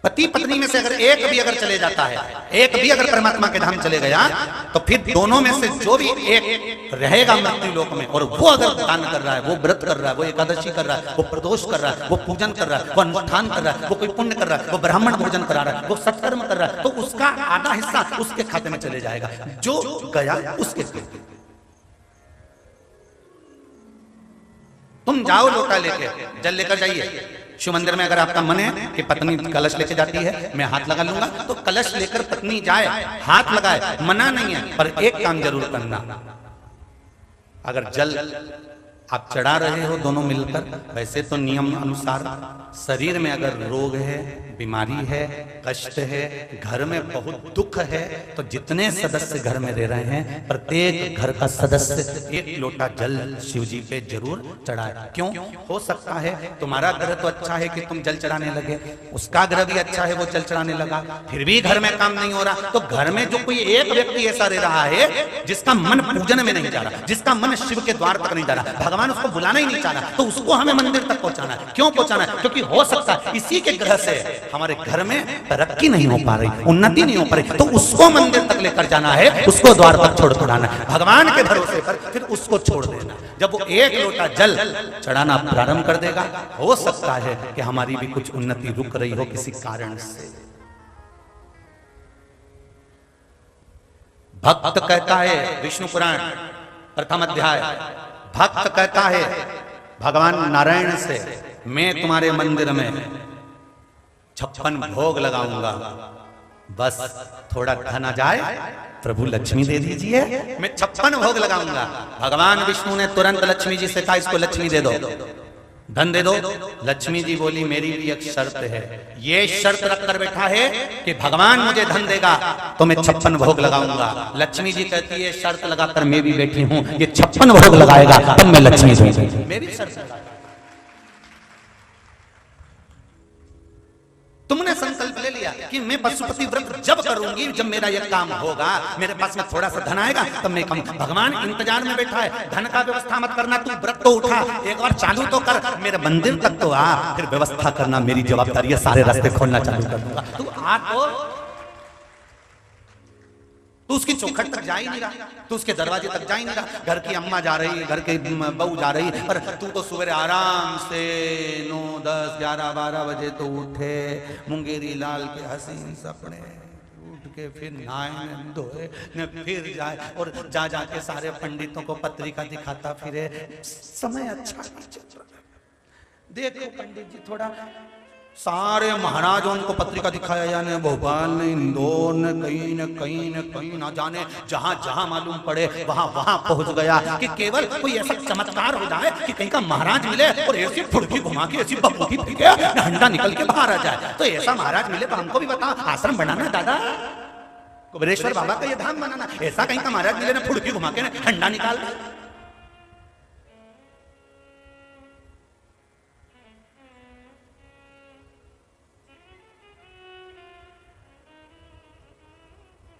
पति पत्नी में से अगर एक भी अगर चले जाता है, एक भी अगर परमात्मा के धाम चले गया, तो फिर दोनों में से जो भी एक रहेगा मृत्यु लोक में, और वो अगर दान कर रहा है, वो व्रत कर रहा है, वो एकादशी कर रहा है, वो प्रदोष कर रहा है, वो पूजन कर रहा है, वो अनुष्ठान कर रहा है, वो कोई पुण्य कर रहा है, वो ब्राह्मण भोजन करा रहा है, वो सत्कर्म कर रहा है, तो उसका आधा हिस्सा उसके खाते में चले जाएगा, जो गया उसके। तुम जाओ लोटा लेके, जल लेकर जाइए शिव मंदिर में। अगर आपका मन है कि पत्नी कलश लेके जाती है, मैं हाथ लगा लूंगा, तो कलश लेकर पत्नी जाए, हाथ लगाए, मना नहीं है, पर एक काम जरूर करना। अगर जल आप चढ़ा रहे हो दोनों मिलकर, वैसे तो नियम अनुसार शरीर में अगर रोग है, बीमारी है, कष्ट है, घर में बहुत दुख है, तो जितने सदस्य घर में रह रहे हैं, प्रत्येक घर का सदस्य एक लोटा जल शिव जी पे जरूर चढ़ाए। क्यों? हो सकता है तुम्हारा ग्रह तो अच्छा है कि तुम जल चढ़ाने लगे, उसका ग्रह भी अच्छा है, वो जल चढ़ाने लगा, फिर भी घर में काम नहीं हो रहा, तो घर में जो कोई एक व्यक्ति ऐसा रह रहा है जिसका मन पूजन में नहीं जा रहा, जिसका मन शिव के द्वार तक नहीं जा रहा, भगवान उसको बुलाना ही नहीं चाह रहा, तो उसको हमें मंदिर तक पहुंचाना है। क्यों पहुंचाना है? क्योंकि हो सकता है इसी के ग्रह से हमारे घर में तरक्की नहीं हो पा रही, उन्नति नहीं हो पा रही, तो उसको मंदिर तक लेकर जाना है, उसको द्वार पर छोड़ आना है, भगवान के भरोसे पर फिर उसको छोड़ देना। जब वो एक लोटा जल चढ़ाना प्रारंभ कर देगा, हो सकता है कि हमारी भी कुछ उन्नति रुक रही हो किसी कारण से। भक्त कहता है, विष्णु पुराण प्रथम अध्याय, भक्त कहता है भगवान नारायण से, मैं तुम्हारे मंदिर में 56 भोग लगाऊंगा, बस थोड़ा धन आ जाए, प्रभु लक्ष्मी दे दीजिए, मैं 56 भोग लगाऊंगा। भगवान विष्णु ने तुरंत लक्ष्मी जी से कहा, इसको लक्ष्मी दे दो, धन दे दो। लक्ष्मी जी बोली, मेरी भी एक शर्त है, ये शर्त रखकर बैठा है कि भगवान मुझे धन देगा तो मैं 56 भोग लगाऊंगा। लक्ष्मी जी कहती है, शर्त लगाकर मैं भी बैठी हूं, ये 56 भोग लगाएगा तब मैं लक्ष्मी दूंगी, मेरी शर्त लगा। तुमने संकल्प ले लिया कि मैं पशुपति व्रत जब करूंगी, जब मेरा यह काम होगा, मेरे पास में थोड़ा सा धन आएगा तब मैं कम। भगवान इंतजार में बैठा है, धन का व्यवस्था मत करना, तू व्रत तो उठा, एक बार चालू तो कर, मेरे मंदिर तक तो आ, फिर व्यवस्था करना मेरी जवाबदारी है, सारे रास्ते खोलना चालू कर दूंगा, तू आ तो उसकी चौखट तक जा ही नहीं रहा, तू उसके दरवाजे तक जा ही नहीं रहा। घर की अम्मा जा रही है, घर के बहू जा रही है, पर तू तो सुबह आराम से 9, 10, 11, 12 बजे तो उठे, मुंगेरी लाल के हसीन सपने, उठ के फिर नहाए धोए न फिर जाए और जा जाके सारे पंडितों को पत्रिका दिखाता फिरे। समय अच्छा नहीं चल रहा, देखो पंडित जी थोड़ा, सारे महाराजों को पत्रिका दिखाया जाने, भोपाल ने, इंदौर ने, कहीं ना जाने, जहां जहां मालूम पड़े वहां वहां पहुंच गया, कि केवल कोई ऐसा चमत्कार हो जाए कि कहीं का महाराज मिले और ऐसी फुड़की घुमा के, ऐसी बबूती पी के हंडा निकल के बाहर आ जाए। तो ऐसा महाराज मिले तो हमको भी बताओ, आश्रम बनाना दादा, कुबेरेश्वर बाबा का ये धाम बनाना, ऐसा कहीं का महाराज मिले ना फुड़की घुमा के हंडा निकाल।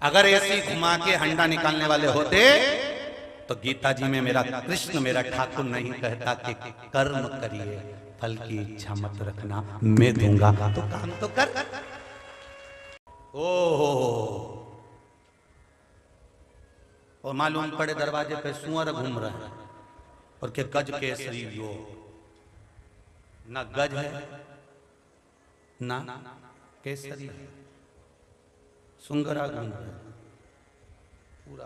अगर ऐसी घुमा के हंडा निकालने वाले होते तो गीता जी में मेरा कृष्ण, मेरा ठाकुर नहीं कहता कि कर्म करिए, फल की इच्छा मत रखना, मैं दूंगा, तो काम तो कर। ओहो, और मालूम पड़े दरवाजे पे सुअर घूम रहे हैं और के गज केसरी यो, ना गज है ना केसरी है, सुंगरा घूम रहे पूरा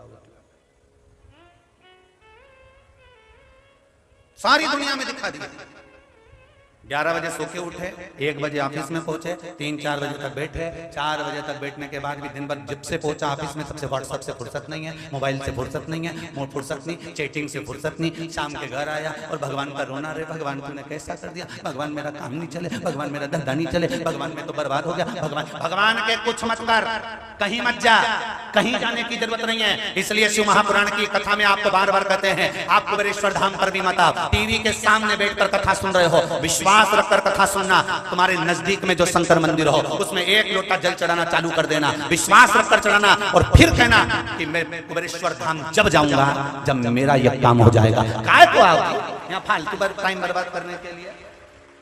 सारी दुनिया में दिखा दिया। 11 बजे सो के उठे, 1 बजे ऑफिस में पहुंचे, 3-4 बजे तक बैठे, 4 बजे तक बैठने के बाद भी दिन भर जब से पहुंचा ऑफिस में तब से व्हाट्सएप से फुर्सत नहीं है, मोबाइल से फुर्सत नहीं है, फुर्सत नहीं, चैटिंग से फुर्सत नहीं। शाम के घर आया और भगवान का रोना रहे, भगवान तूने कैसा कर दिया, भगवान मेरा काम नहीं चले, भगवान मेरा धंधा नहीं चले, भगवान मैं तो बर्बाद हो गया, भगवान के कुछ मत कर, कहीं मत जा, कहीं जाने की जरूरत नहीं है। इसलिए शिव महापुराण की कथा में आपको बार बार कहते हैं, आप कुबेरेश्वर धाम पर भी मत आओ, टीवी के सामने बैठकर कथा सुन रहे हो, विश्वास रखकर कथा सुनना। तुम्हारे नजदीक में जो शंकर मंदिर हो उसमें 1 लोटा जल चढ़ाना चालू कर देना, विश्वास रखकर चढ़ाना, और फिर कहना कि मैं कुबेरेश्वर धाम जब जाऊंगा जब मेरा यह काम हो जाएगा। काय को आओ यहाँ फालतू टाइम बर्बाद करने के लिए?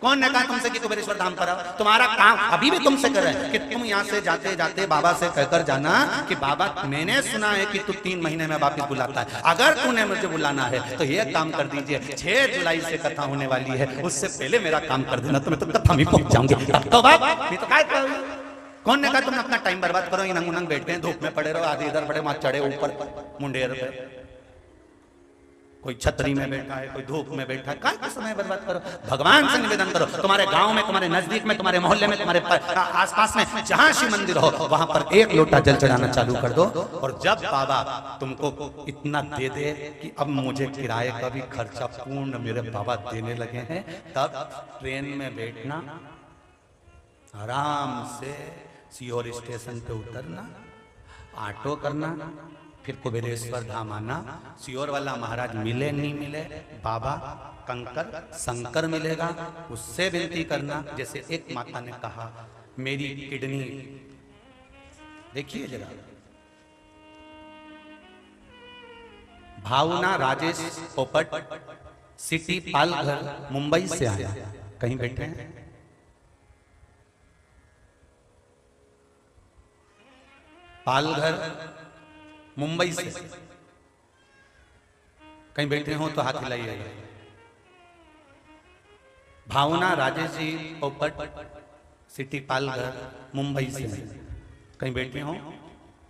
कौन ने कहा तुमसे कि कुबेरेश्वर धाम पर आओ? तुम्हारा काम अभी भी तुमसे कर रहे हैं कि तुम यहाँ से जाते जाते बाबा से कहकर जाना कि बाबा मैंने सुना है कि तू 3 महीने में वापस बुलाता है, अगर तूने मुझे बुलाना है तो ये काम कर दीजिए, 6 जुलाई से कथा होने वाली है, उससे पहले मेरा काम कर देना, तो मैं तो कथा में पहुंच जाऊंगी। तो बाप नहीं तो काय कौन ने कहा तुम अपना टाइम बर्बाद करो, नंग नंग बैठते हैं, धूप में पड़े रहो, आधे इधर पड़े, वहां चढ़े ऊपर मुंडेर पे, कोई छतरी में बैठा है, कोई धूप में बैठा है, काय का समय बर्बाद करो। भगवान से निवेदन करो, तुम्हारे गांव में, तुम्हारे नजदीक में, तुम्हारे मोहल्ले में, तुम्हारे आसपास में जहां शिव मंदिर हो वहां पर 1 लोटा जल चढ़ाना चालू कर दो। और जब बाबा तुमको इतना दे दे कि अब मुझे किराए का भी खर्चा पूर्ण मेरे बाबा देने लगे हैं, तब ट्रेन में बैठना, आराम से सीहोर स्टेशन पे उतरना, ऑटो करना, फिर कुबेरेश्वर धाम आना। सीहोर वाला महाराज मिले नहीं मिले, बाबा कंकर शंकर मिलेगा, उससे विनती करना। जैसे एक माता ने कहा मेरी किडनी, देखिए जरा, भावना राजेश पोपट, सिटी पालघर, मुंबई से आया, कहीं बैठे हैं, पालघर मुंबई से कहीं बैठे हो तो हाथ हिलाइएगा। भावना राजेश जी पोपट, सिटी पालघर, मुंबई से कहीं बैठे हो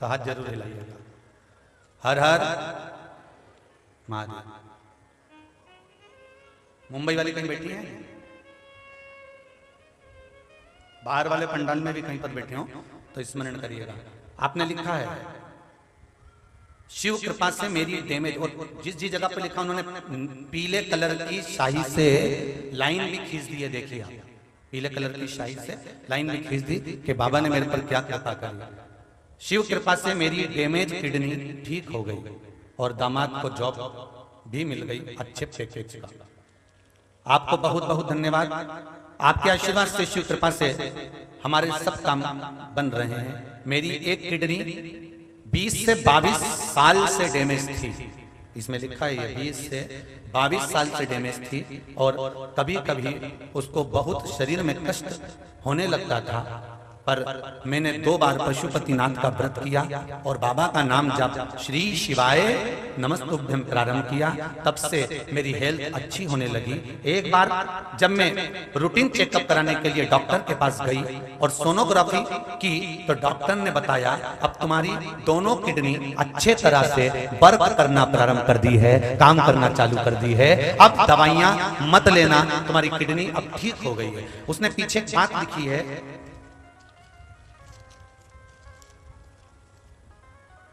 तो हाथ जरूर हिलाइएगा। हर हर महादेव। मुंबई वाली कहीं बैठी हैं? बाहर वाले पंडाल में भी कहीं पर बैठे हो तो स्मरण करिएगा। आपने लिखा है शिव कृपा से मेरी डैमेज, और जिस जगह पे लिखा उन्होंने पीले कलर की शाही से लाइन भी खींच दी है, देखिए आप, पीले कलर की शाही से लाइन भी खींच दी कि बाबा ने मेरे पर क्या कृपा करी। शिव कृपा से मेरी डैमेज किडनी ठीक हो गई और दामाद को जॉब भी मिल गई अच्छे पैकेज का। आपको बहुत बहुत धन्यवाद। आपके आशीर्वाद से, शिव कृपा से हमारे सब काम बन रहे हैं। मेरी एक किडनी 20 से 22 साल से डैमेज थी, इसमें लिखा है ये 20 से 22 साल से डैमेज थी, और कभी कभी उसको बहुत शरीर में कष्ट होने लगता था, पर मैंने 2 बार पशुपतिनाथ का व्रत किया और बाबा का नाम जप श्री शिवाय नमस्तुभ्यं प्रारंभ किया, तब से मेरी हेल्थ अच्छी होने लगी। एक बार जब मैं रूटीन चेकअप कराने के लिए डॉक्टर के पास गई और सोनोग्राफी की तो डॉक्टर ने बताया अब तुम्हारी दोनों किडनी अच्छे तरह से वर्क करना प्रारंभ कर दी है, काम करना चालू कर दी है, अब दवाइयां मत लेना, तुम्हारी किडनी अब ठीक हो गई है। उसने पीछे एक बात लिखी है,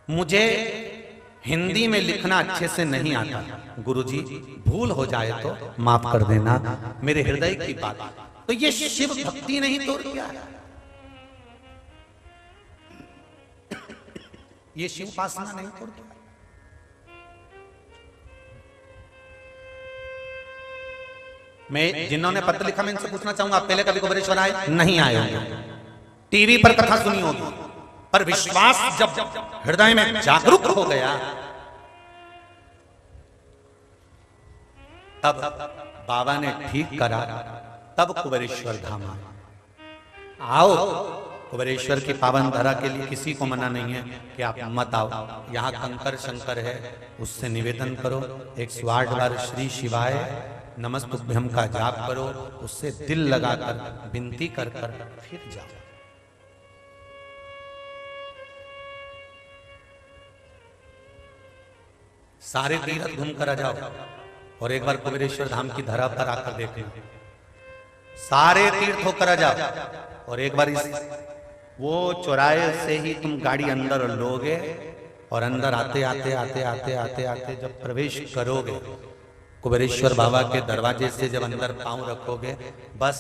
मुझे हिंदी में लिखना अच्छे से नहीं आता, गुरुजी भूल हो जाए तो माफ कर देना, मेरे हृदय की बात। तो ये शिव भक्ति नहीं तो क्या है? ये शिव उपासना नहीं तो क्या? मैं जिन्होंने पत्र लिखा मैं इनसे पूछना चाहूंगा, आप पहले कभी कुबेरेश्वर आए? नहीं आए होंगे, टीवी पर कथा सुनी होगी, पर विश्वास जब हृदय में जागरूक हो गया तब बाबा ने ठीक करा, तब कुबेरेश्वर धाम आए। आओ, कुबेरेश्वर की पावन धरा के लिए किसी को मना नहीं है कि आप मत आओ, यहाँ कंकर शंकर है, उससे निवेदन करो, 108 बार श्री शिवाय नमस्तुभ्यं का जाप करो, उससे दिल लगाकर विनती कर कर फिर जाओ। सारे तीर्थ घूम कर आ जाओ और एक बार कुबेरेश्वर धाम की धरा पर आकर देखना, सारे तीर्थ होकर आ जाओ और एक बार इस वो चौराहे से ही तुम गाड़ी अंदर लोगे और अंदर आते आते आते आते आते आते जब प्रवेश करोगे कुबेरेश्वर बाबा के दरवाजे से, जब अंदर पांव रखोगे, बस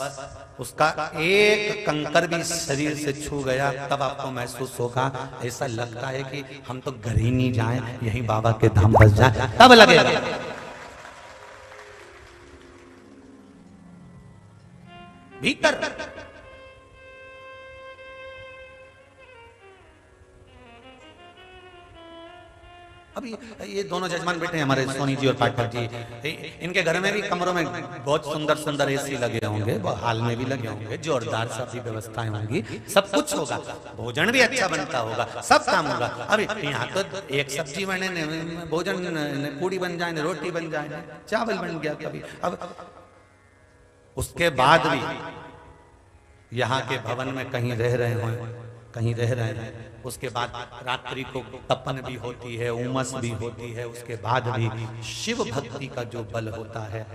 उसका एक कंकर भी शरीर से छू गया, तब आपको महसूस होगा, ऐसा लगता है कि हम तो घर ही नहीं जाएं, यहीं बाबा के धाम बस जाएं, तब लगेगा। भीतर अब ये दोनों जजमान बैठे हैं हमारे सोनी जी और पाठक जी, इनके घर में भी कमरों में बहुत सुंदर सुंदर एसी लगे होंगे, हाल में भी लगे होंगे, जोरदार सभी व्यवस्थाएं होंगी, सब कुछ होगा, भोजन भी अच्छा बनता होगा, सब काम होगा। अभी यहाँ तो एक सब्जी बने, भोजन पूड़ी बन जाए, रोटी बन जाए, चावल बन गया कभी। अब उसके बाद भी यहाँ के भवन में कहीं रह रहे हो, कहीं रह रहे हैं, उसके बाद रात्रि को तपन भी होती है, उमस भी होती है, उसके बाद भी शिव भक्ति का जो बल होता है,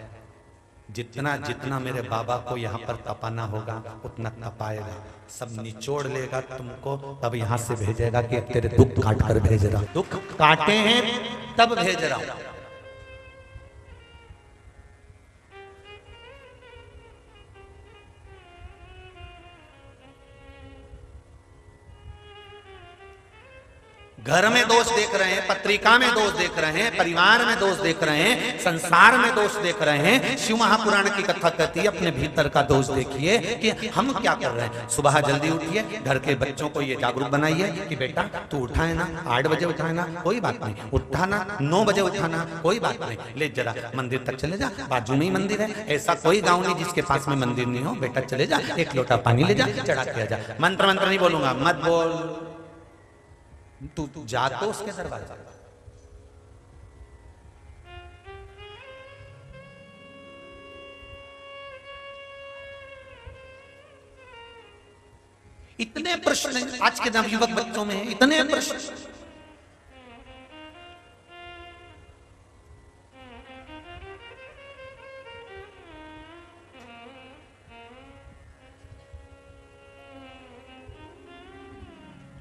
जितना जितना मेरे बाबा को यहाँ पर तपाना होगा उतना तपाएगा, सब निचोड़ लेगा तुमको, तब यहाँ से भेजेगा कि तेरे दुख काट कर भेज रहा, दुख काटे हैं तब भेज रहा हूं। घर में दोष देख रहे हैं, पत्रिका में दोष देख रहे हैं, परिवार में दोष देख रहे हैं, संसार में दोष देख रहे हैं। शिव महापुराण की कथा कहती है अपने भीतर का दोष देखिए कि हम क्या कर रहे हैं। सुबह जल्दी उठिए, घर के बच्चों को ये जागरूक बनाइए कि बेटा तू उठाए ना, 8 बजे उठाना कोई बात नहीं, उठाना 9 बजे उठाना कोई बात नहीं, ले जरा मंदिर तक चले जा, बाजू में ही मंदिर है, ऐसा कोई गाँव नहीं जिसके पास में मंदिर नहीं हो, बेटा चले जा, 1 लोटा पानी ले जा, चढ़ा के जा। मंत्र मंत्र नहीं बोलूंगा, मत बोल, तू जा तो उसके दरबार। इतने प्रश्न आज के नवयुवक बच्चों में है, इतने प्रश्न।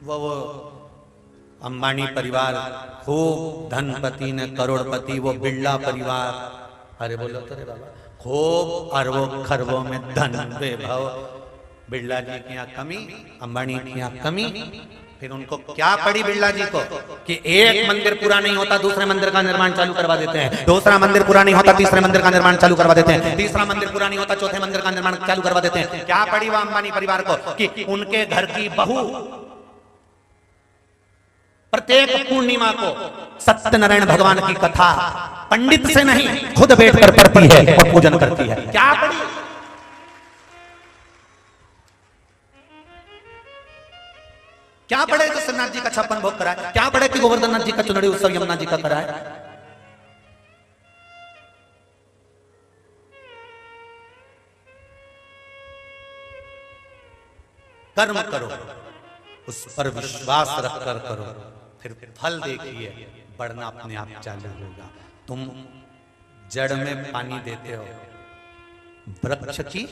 वो अंबानी परिवार खूब धनपति ने करोड़पति, वो बिरला परिवार, अरे बोलो तो रे बाबा, खूब अरबों खरबों में धन वैभव, बिरला जी की यहाँ कमी, अंबानी की यहाँ कमी। फिर उनको क्या पड़ी बिरला जी को कि एक मंदिर पूरा नहीं होता दूसरे मंदिर का निर्माण चालू करवा देते हैं, दूसरा मंदिर पूरा नहीं होता तीसरे मंदिर का निर्माण चालू करवा देते हैं, तीसरा मंदिर पूरा नहीं होता चौथे मंदिर का निर्माण चालू करवा देते हैं। क्या पड़ी वह अंबानी परिवार को कि उनके घर की बहू प्रत्येक पूर्णिमा को सत्यनारायण भगवान की कथा पंडित से नहीं खुद बैठकर पढ़ती है और पूजन करती है। क्या पड़ी? क्या पड़े तो सरनाथ जी का छप्पन भोग कराए, क्या पड़े कि गोवर्धननाथ जी का चुनरी उत्सव यमुना जी का कराए। कर्म करो, उस पर विश्वास रखकर करो, फिर फल देखिए, बढ़ना अपने आप चालू होगा। तुम जड़ में पानी देते हो, वृक्ष की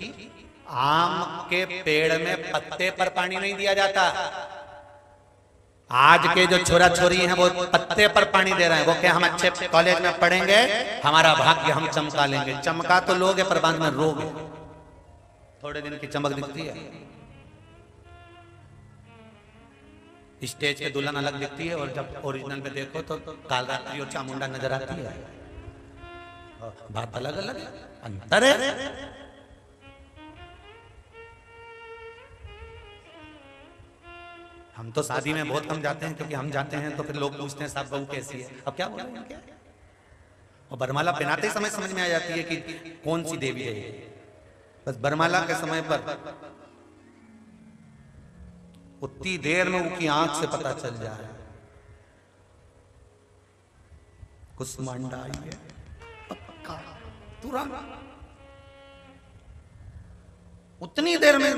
आम के पेड़ में पत्ते पर पानी नहीं दिया जाता। आज के जो छोरा छोरी हैं वो पत्ते पर पानी दे रहे हैं, वो क्या हम अच्छे कॉलेज में पढ़ेंगे, हमारा भाग्य हम चमका लेंगे। चमका तो लोगे पर बाद में रोगे, थोड़े दिन की चमक दिखती है। स्टेज पे दुल्हन अलग दिखती है और जब ओरिजिनल में देखो तो कालरात्रि और चामुंडा नजर आती है, बात अलग अलग है, अंतर है। हम तो शादी में बहुत कम जाते हैं क्योंकि हम जाते हैं तो फिर लोग पूछते हैं साहब बहू कैसी है, अब क्या बोला क्या। और बरमाला पहनाते समय समझ में आ जाती है कि कौन सी देवी है। बस बरमाला के समय पर उतनी देर में उनकी आंख से पता चल जाए कुसुमांडा आई है, पक्का तुरंत उतनी देर में।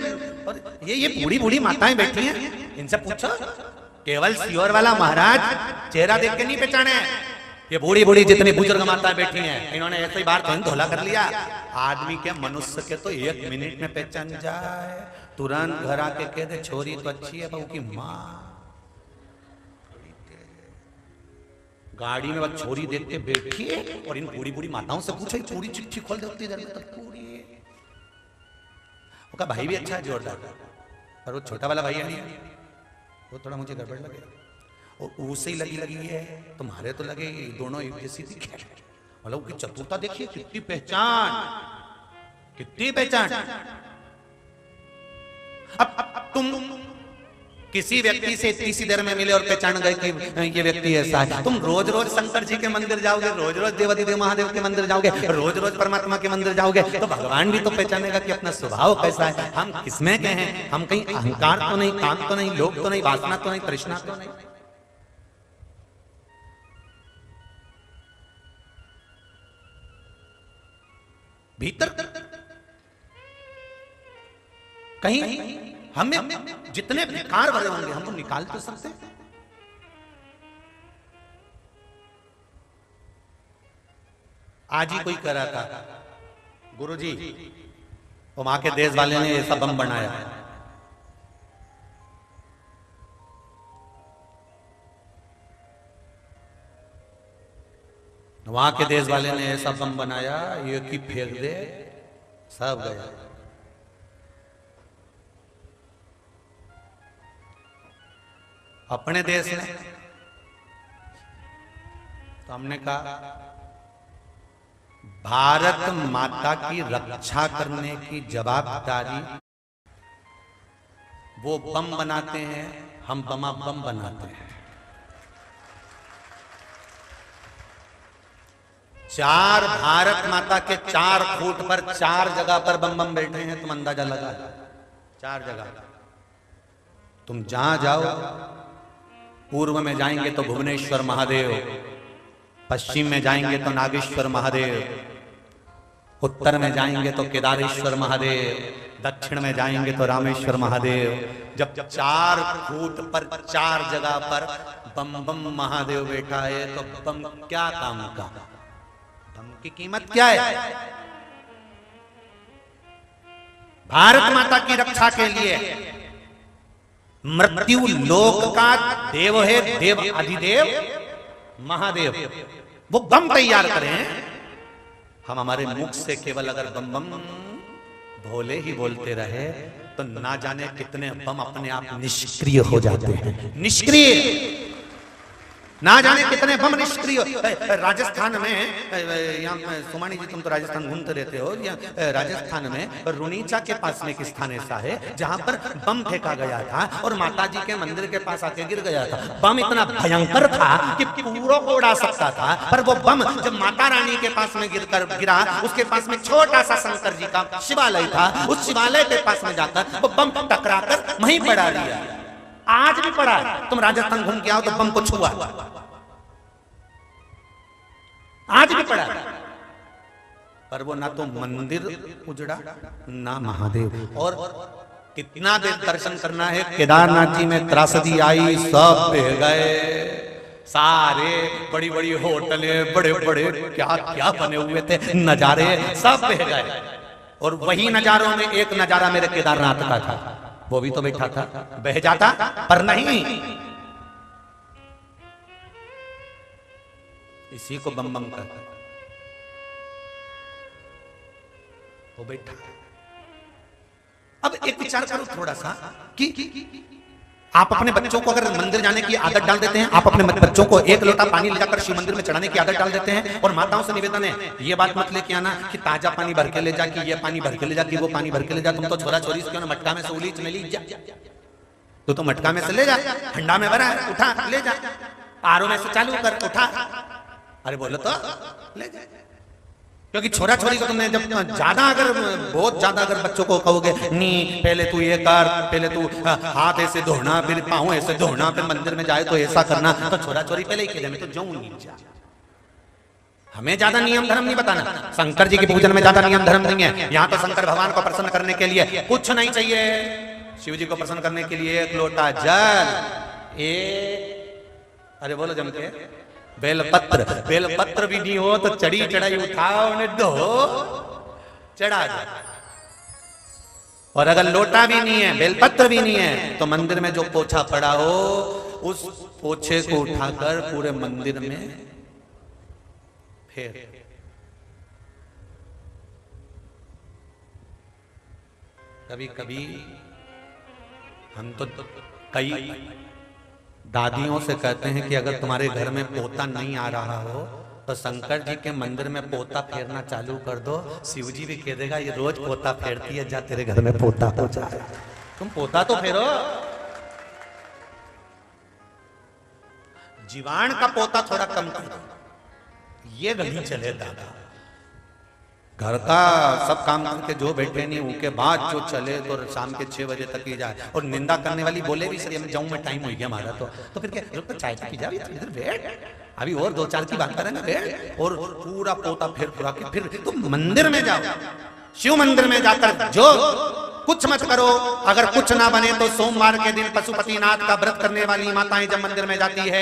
और ये बूढ़ी बूढ़ी माताएं बैठी हैं, इनसे पूछो, केवल सियोर वाला महाराज चेहरा देख के नहीं पहचाने, ये बूढ़ी बूढ़ी जितनी बुजुर्ग माताएं बैठी हैं इन्होंने ऐसे ही बार तो धोला कर लिया। आदमी के मनुष्य के तो 1 मिनट में पहचान जाए, तुरंत घर आके कह दे छोरी तो अच्छी है, बहू की माँ। गाड़ी में वह छोरी देख के बैठिए और इन बूढ़ी बूढ़ी माताओं से पूछे, पूरी चिट्ठी खोल दे उतनी देर में, तब पूरी का भाई भी अच्छा है जोरदार, पर वो छोटा वाला भाई है नहीं, वो थोड़ा मुझे गड़बड़ लगे। और उसे ही लगी है, तुम्हारे तो लगे दोनों एक जैसी दिखे। मतलब की चतुरता देखिए, कितनी पहचान, कितनी पहचान। अब तुम किसी व्यक्ति से इतनी सी देर में मिले और पहचान गए कि ये व्यक्ति ऐसा है। तुम रोज रोज शंकर जी के मंदिर जाओगे, रोज रोज देवादिदेव महादेव के मंदिर जाओगे, रोज रोज परमात्मा के मंदिर जाओगे, तो भगवान भी तो पहचानेगा कि अपना स्वभाव कैसा है। हम किसमें के हैं? हम कहीं अहंकार तो नहीं, काम तो नहीं, लोभ तो नहीं, वासना तो नहीं, तृष्णा तो नहीं। भीतर कहीं हमें जितने विकार भरे होंगे हम तो निकाल तो सकते। आज ही कोई कह रहा था, गुरुजी वो मां के देश वाले ने ऐसा बम बनाया, वहां के देश वाले ने ऐसा बम बनाया, ये की फेंक दे सब गया। अपने देश में तो हमने कहा भारत माता की रक्षा करने की जवाबदारी वो बम बनाते हैं, हम बम बनाते हैं। 4 भारत माता के 4 फुट पर 4 जगह पर बम बैठे हैं। तुम अंदाजा लगा, 4 जगह। तुम जहां जाओ, पूर्व में जाएंगे तो भुवनेश्वर महादेव, पश्चिम में जाएंगे तो नागेश्वर महादेव, उत्तर में जाएंगे तो केदारेश्वर महादेव, दक्षिण में जाएंगे तो रामेश्वर महादेव। जब 4 फुट पर 4 जगह पर बम महादेव बैठा है तो बम क्या काम का? बम की कीमत क्या है? भारत माता की रक्षा के लिए मृत्यु लोक का देव है, देव अधिदेव महादेव, वो बम तैयार करें। हम हमारे मुख से केवल अगर बम बम भोले ही बोलते रहे तो ना जाने कितने बम अपने आप निष्क्रिय हो जाते हैं। निष्क्रिय, ना जाने कितने बम निष्क्रिय। राजस्थान में, यहाँ सुमानी जी तुम तो राजस्थान घूमते रहते हो, राजस्थान में रुनीचा के पास में एक स्थान ऐसा है जहां पर बम फेंका गया था और माता जी के मंदिर के पास आके गिर गया था। बम इतना भयंकर था कि पूरों को उड़ा सकता था, पर वो बम जब माता रानी के पास में गिरा, उसके पास में छोटा सा शंकर जी का शिवालय था, उस शिवालय के पास में जाकर वो बम टकराकर वहीं पड़ा दिया। आज भी पड़ा है, तुम राजस्थान घूम के आओ तो बम को छुआ, आज भी पड़ा है। पर वो ना तो मंदिर उजड़ा ना महादेव। और कितना देर दर्शन करना है? केदारनाथ जी में त्रासदी आई, सब बह गए, सारे बड़ी बड़ी होटलें, बड़े बड़े क्या क्या बने हुए थे नजारे, सब बह गए। और वही नजारों में एक नजारा मेरे केदारनाथ का था, वो भी तो बैठा था, बह जाता पर नहीं। इसी को बम बम करता, वो बैठा। अब एक विचार करो थोड़ा सा कि आप अपने बच्चों को अगर मंदिर जाने की आदत डाल देते हैं, आप अपने बच्चों को 1 लोटा पानी ले जाकर शिव मंदिर में चढ़ाने की आदत डाल देते हैं, और माताओं से निवेदन है ये बात मत लेके आना कि ताजा पानी भर के ले जा, कि ये पानी भर के ले जा, कि वो पानी भर के ले जा। तुम तो छोरा छोरी क्यों ना मटका में से उली चमेली जा, तो मटका में से ले जा, ठंडा में भरा है उठा ले जा, आरओ में से चालू कर उठा, अरे बोलो तो ले जा। क्योंकि छोरा छोरी को तुमने जब ज्यादा अगर बहुत ज्यादा अगर बच्चों को कहोगे नी पहले तू ये कर, पहले तू हाथ ऐसे धोना, फिर पाँव ऐसे धोना, फिर मंदिर में जाए तो ऐसा करना, तो छोरा छोरी पहले ही खेले में तो जाऊं नहीं जा। हमें ज्यादा नियम धर्म नहीं बताना। शंकर जी के पूजन में ज्यादा नियम धर्म नहीं है। यहाँ तो शंकर भगवान को प्रसन्न करने के लिए कुछ नहीं चाहिए। शिव जी को प्रसन्न करने के लिए 1 लोटा जल, अरे बोलो जम के, बेलपत्र भी नहीं हो तो चढ़ी चढ़ाई उठाओ, उन्हें दो, चढ़ा दो। और अगर लोटा भी नहीं है, बेलपत्र भी नहीं है, तो मंदिर में जो पोछा पड़ा हो उस पोछे को उठाकर पूरे मंदिर में फेर। कभी कभी हम तो कई दादियों से कहते हैं कि अगर तुम्हारे घर में पोता नहीं आ रहा हो तो शंकर जी के मंदिर में पोता फेरना चालू कर दो। शिव जी भी कह देगा ये रोज पोता फेरती है, जा तेरे घर में पोता हो जाए, तुम पोता तो फेरो। जीवाण का पोता थोड़ा कम कर दो, ये गली चले दादा। घर का सब काम करके जो बैठे नहीं उनके बाद जो चले तो शाम के 6 बजे तक ही जाए। और निंदा करने वाली बोले भी सर मैं जाऊं, मैं टाइम हो गया हमारा, तो फिर क्या रुक चाय पी जा, इधर बैठ, अभी और 2-4 की बात करेंगे, बैठ। और पूरा पोता फिर तुम मंदिर में जाओ, शिव मंदिर में जाकर जो कुछ मत करो, अगर कुछ ना बने तो सोमवार के दिन पशुपतिनाथ का व्रत करने वाली माताएं जब मंदिर में जाती है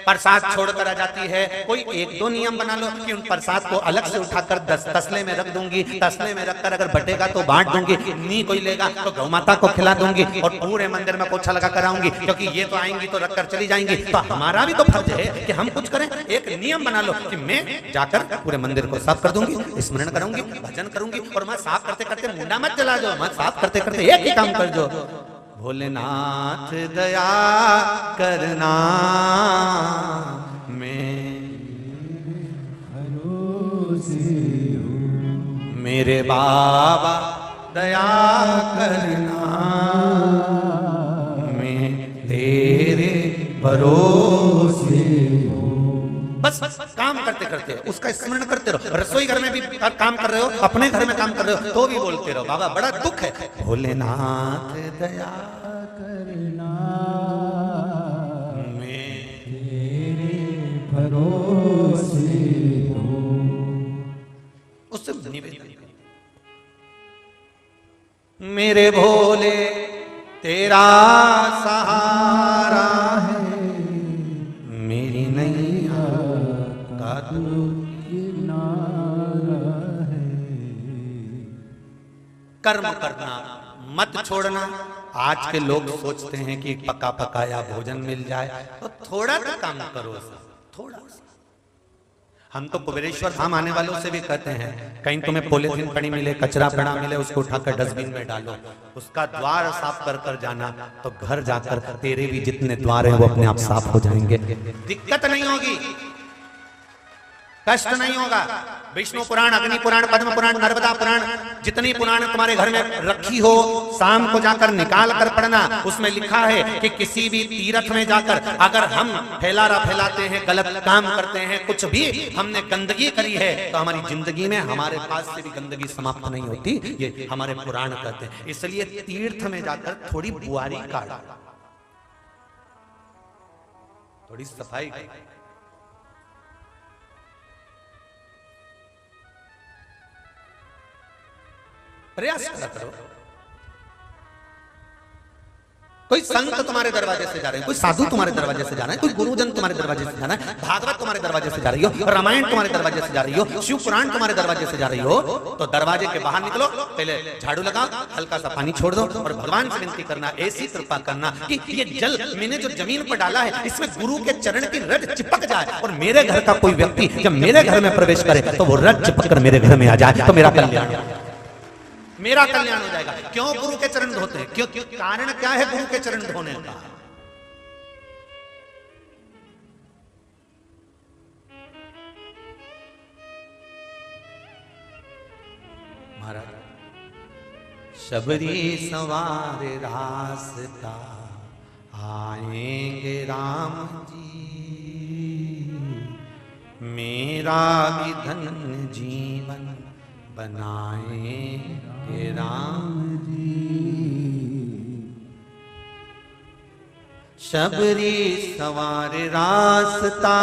प्रसाद छोड़कर आ जाती है, कोई 1-2 नियम बना लो कि उन प्रसाद को अलग से उठाकर तसले में रख दूंगी, तसले में रखकर अगर बटेगा तो बांट दूंगी, नहीं कोई लेगा तो गौ माता को खिला दूंगी, और पूरे मंदिर में पोछा लगा कर आऊंगी, क्योंकि ये तो आएंगी तो रखकर चली जाएंगी। तो हमारा भी तो फर्ज है कि हम कुछ करें। एक नियम बना लो कि मैं जाकर पूरे मंदिर को साफ कर दूंगी, स्मरण करूंगी, भजन करूंगी, और मैं साफ करते करते मुंडा मत जला दो, मत साफ करते करते एक ही काम कर जो, भोलेनाथ दया करना, मैं भरोसे हूँ, मेरे बाबा दया करना, मैं तेरे भरोसे हूँ। बस काम करते करते उसका स्मरण करते रहो। रसोई घर में भी काम कर रहे हो, अपने घर में काम कर रहे हो तो भी बोलते रहो बाबा बड़ा दुख है, भोलेनाथ दया करना, मैं तेरे भरोसे हूँ। उससे निवेदन, मेरे भोले तेरा सहारा है, मेरी नैया का तू किनारा है। कर्म करना मत छोड़ना। आज के लोग सोचते हैं कि पका पकाया भोजन मिल जाए तो थोड़ा सा काम करो, थोड़ा सा। हम तो कुबेरेश्वर धाम आने वालों से भी कहते हैं कहीं तुम्हें पॉलीथीन पड़ी मिले, कचरा पड़ा मिले, उसको उठाकर डस्टबिन में डालो, उसका द्वार साफ कर कर जाना, तो घर जाकर तेरे भी जितने द्वार हैं वो अपने आप साफ हो जाएंगे, दिक्कत नहीं होगी, कष्ट नहीं होगा। विष्णु पुराण, अग्नि पुराण, पद्म पुराण, नर्मदा पुराण, जितनी पुराण तुम्हारे घर में रखी हो शाम को जाकर निकाल कर पढ़ना। उसमें लिखा है कि किसी भी तीर्थ में जाकर अगर हम फैलाते हैं, गलत काम करते हैं, कुछ भी हमने गंदगी करी है तो हमारी जिंदगी में हमारे पास से भी गंदगी समाप्त नहीं होती, ये हमारे पुराण कहते हैं। इसलिए तीर्थ में जाकर थोड़ी बुआरी काट, थोड़ी सफाई, प्रयास करो। कोई संत तुम्हारे दरवाजे से जा रहे हैं, कोई साधु तुम्हारे दरवाजे से जा रहे हैं, कोई गुरुजन तुम्हारे दरवाजे से जा रहा है, भागवत तुम्हारे दरवाजे से जा रही हो, रामायण तुम्हारे दरवाजे से जा रही हो, शिव पुराण तुम्हारे दरवाजे से जा रही हो, तो दरवाजे के बाहर निकलो, पहले झाड़ू लगाओ, हल्का सा पानी छोड़ दो और भगवान से विनती करना, ऐसी कृपा करना कि ये जल मैंने जो जमीन पर डाला है इसमें गुरु के चरण की रज चिपक जाए, और मेरे घर का कोई व्यक्ति जब मेरे घर में प्रवेश करे तो वो रज चिपक कर मेरे घर में आ जाए, तो मेरा कल्याण, मेरा कल्याण हो जाएगा। क्यों गुरु के चरण धोते हैं? क्यों? कारण क्या है गुरु के चरण धोने का? महाराज, शबरी सवार रास्ता आएंगे राम जी, मेरा भी धन्य जीवन बनाएंगे राम जी। शबरी सवार रास्ता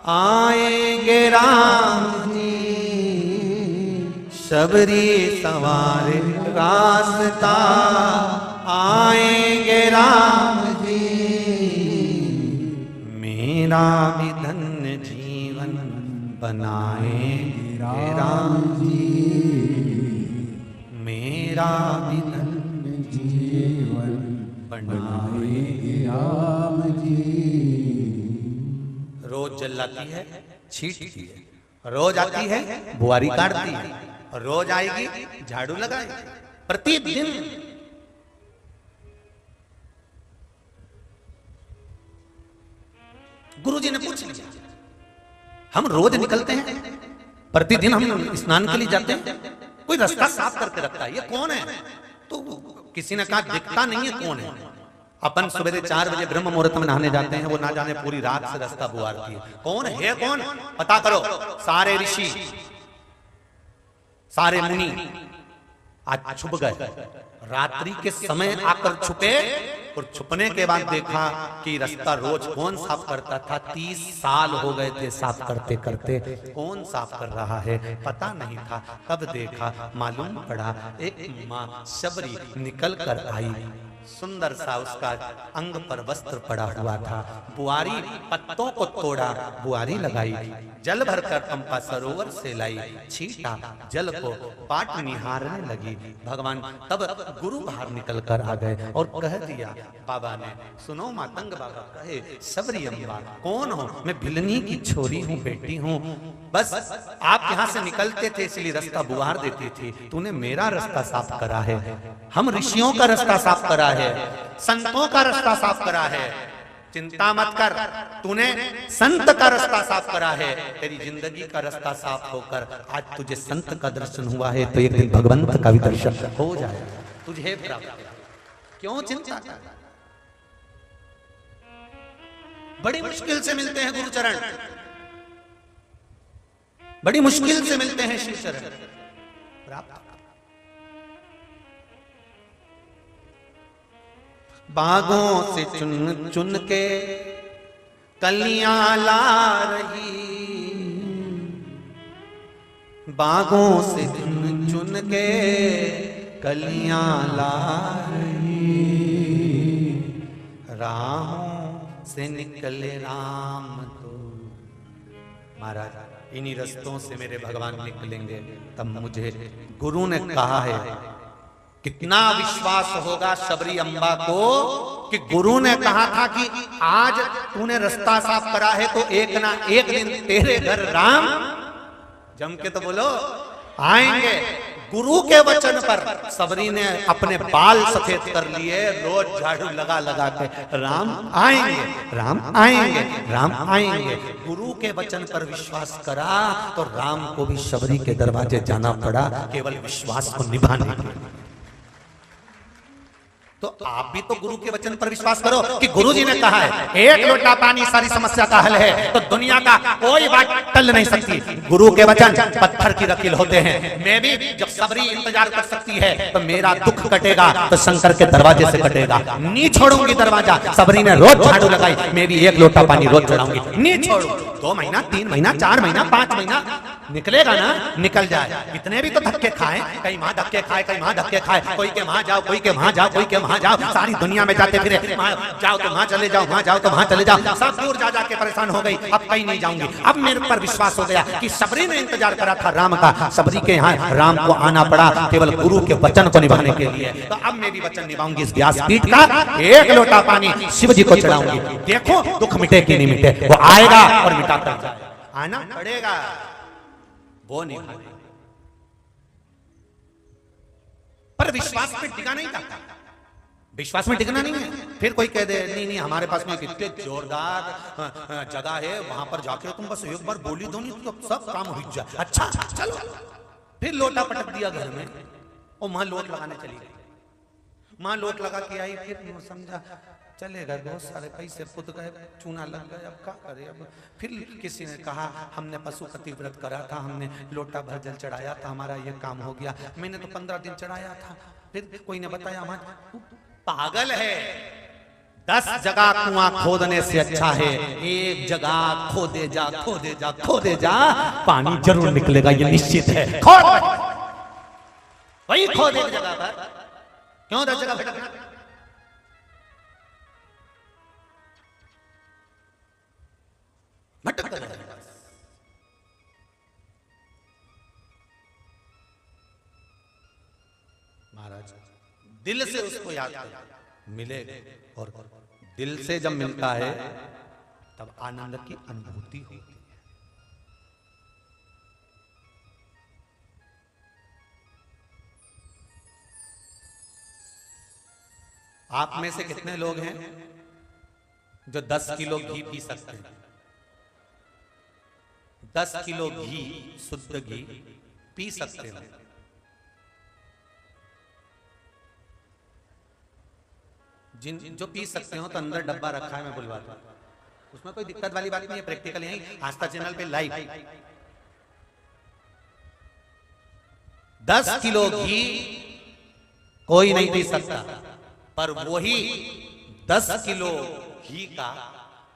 आएंगे राम जी, शबरी सवार रास्ता आएंगे राम जी, मेरा भी धन्य जीवन बनाएंगे राम जी, मेरा भी धन्य जीवन बनाएंगे राम जी। रोज जलाती है, छीटती है, रोज आती है, बुआरी काटती है, और रोज आएगी झाड़ू लगाएगी, प्रतिदिन। गुरुजी ने पूछ लिया, हम रोज निकलते हैं, प्रतिदिन हम स्नान के लिए जाते हैं, कोई रास्ता साफ करके रखता है, ये कौन है? तो किसी ने कहा दिखता नहीं है कौन है, अपन सवेरे 4 बजे ब्रह्म मुहूर्त में नहाने जाते हैं, वो ना जाने पूरी रात से रास्ता बुआरती है। कौन है? कौन पता करो। सारे ऋषि, सारे मुनि आज छुप गए, रात्रि के समय आकर छुपे, और छुपने के बाद देखा कि रास्ता रोज कौन साफ करता था। 30 साल हो गए थे साफ करते करते, कौन साफ कर रहा है पता नहीं था। तब देखा, मालूम पड़ा एक माँ शबरी निकल कर आई, सुंदर सा उसका अंग पर वस्त्र पड़ा हुआ था। बुआरी पत्तों को तोड़ा, बुआरी लगाई, जल भरकर पंपा सरोवर से लाई, छीटा जल को पाट निहारने लगी। भगवान तब गुरु बाहर निकल कर आ गए और कह दिया, बाबा ने सुनो, मातंग बाबा कहे, शबरी अम्बा कौन हो? मैं भिलनी की छोरी हूँ, बेटी हूँ। बस आप यहाँ से निकलते थे इसलिए रास्ता बुआर देती थी, तूने मेरा रास्ता साफ करा है, हम ऋषियों का रास्ता साफ करा है, संतों का रास्ता साफ करा है। चिंता मत कर, तूने संत का रास्ता साफ करा है, तेरी जिंदगी का रास्ता साफ होकर आज तुझे संत का दर्शन हुआ है, तो एक दिन भगवंत का भी दर्शन हो जाए, तुझे प्राप्त। क्यों चिंता कर? बड़ी मुश्किल से मिलते हैं गुरु चरण, बड़ी मुश्किल से मिलते हैं शिव चरण, प्राप्त। बागों से चुन चुन के कलियां ला रही, बागों से चुन चुन के कलियां ला रही, राहों से निकले राम तो। महाराज इन्हीं रस्तों से मेरे भगवान निकलेंगे। तब मुझे गुरु ने कहा है, कितना विश्वास होगा शबरी अम्बा को कि गुरु ने कहा था कि आज तूने रास्ता साफ करा है तो एक ना एक दिन तेरे घर राम, जम के तो बोलो, आएंगे। गुरु के वचन पर शबरी ने अपने बाल सफेद कर लिए, रोज झाड़ू लगा लगा के, राम आएंगे, राम आएंगे, राम आएंगे। गुरु के वचन पर विश्वास करा तो राम को भी शबरी के दरवाजे जाना पड़ा, केवल विश्वास को निभाने के लिए। तो आप भी तो गुरु के वचन पर विश्वास करो कि गुरु जी ने कहा है एक लोटा पानी सारी समस्या का हल है, तो दुनिया का कोई बात टल नहीं सकती। गुरु के वचन पत्थर की लकीर होते हैं। मैं भी जब शबरी इंतजार कर सकती है तो मेरा दुख कटेगा तो शंकर के दरवाजे से कटेगा। नहीं छोड़ूंगी दरवाजा। शबरी ने रोज झाड़ू लगाई, मैं भी एक लोटा पानी रोज चढ़ाऊंगी, नहीं छोड़ू। 2 महीना, 3 महीना, 4 महीना, 5 महीना निकलेगा ना, निकल जाए। इतने भी तो धक्के खाए, कहीं वहां धक्के खाए, कहीं वहां धक्के खाए, कोई के वहां जाओ, कोई के वहां जाओ, कोई के वहां जाओ, सारी दुनिया में जाते फिरे, जाओ तो वहां चले जाओ, वहां जाओ तो वहां चले जाओ, सब दूर जा जाके परेशान हो गई। अब कहीं नहीं जाऊंगी। अब मेरे पर विश्वास हो गया कि शबरी ने इंतजार करा था राम का, शबरी के यहाँ राम को आना पड़ा केवल गुरु के वचन को निभाने के लिए। तो अब मैं भी वचन निभाऊंगी। इस व्यासपीठ का एक लोटा पानी शिव जी को चढ़ाऊंगी। देखो दुख मिटे कि नहीं मिटे, वो आएगा और मिटा कर जाए, आना पड़ेगा, वो नहीं। पर विश्वास पे टिका नहीं जाता, विश्वास में टिकना नहीं है। फिर कोई कह दे नहीं नहीं हमारे पास में कितने जोरदार जगह है, वहां पर जाके तुम बस एक बार बोली दो, नहीं तो सब काम हो जाए। अच्छा चलो, फिर लोटा पटक दिया घर में और मां लोट लगाने चली गई। मां लोट लगा के आई, फिर समझा चले गए, बहुत सारे पैसे पुत गए, चूना लग गया, अब क्या करे। अब फिर किसी ने कहा हमने पशुपति व्रत करा था, हमने लोटा भर जल चढ़ाया था, हमारा ये काम हो गया। मैंने तो 15 दिन चढ़ाया था। फिर कोई ने बताया हमारा पागल है, 10 जगह कुआं खोदने से अच्छा है एक जगह खोदे जा, खोदे जा, खोदे जा, पानी जरूर निकलेगा, ये निश्चित है। खोद वही खोद एक जगह पर, क्यों 10 जगह भटकना। भटक कर महाराज दिल से उसको याद मिले, और दिल से जब मिलता है तब आनंद की अनुभूति होती है। आप में से कितने लोग हैं जो 10 किलो घी पी सकते हैं? 10 किलो घी, शुद्ध घी पी सकते हैं? जिन जो पी सकते हो तो अंदर डब्बा रखा है, मैं बुलवाता हूं, उसमें कोई दिक्कत वाली बात नहीं है। प्रैक्टिकल यही आस्था चैनल पे लाइव 10 किलो घी कोई नहीं पी सकता, पर वही 10 किलो घी का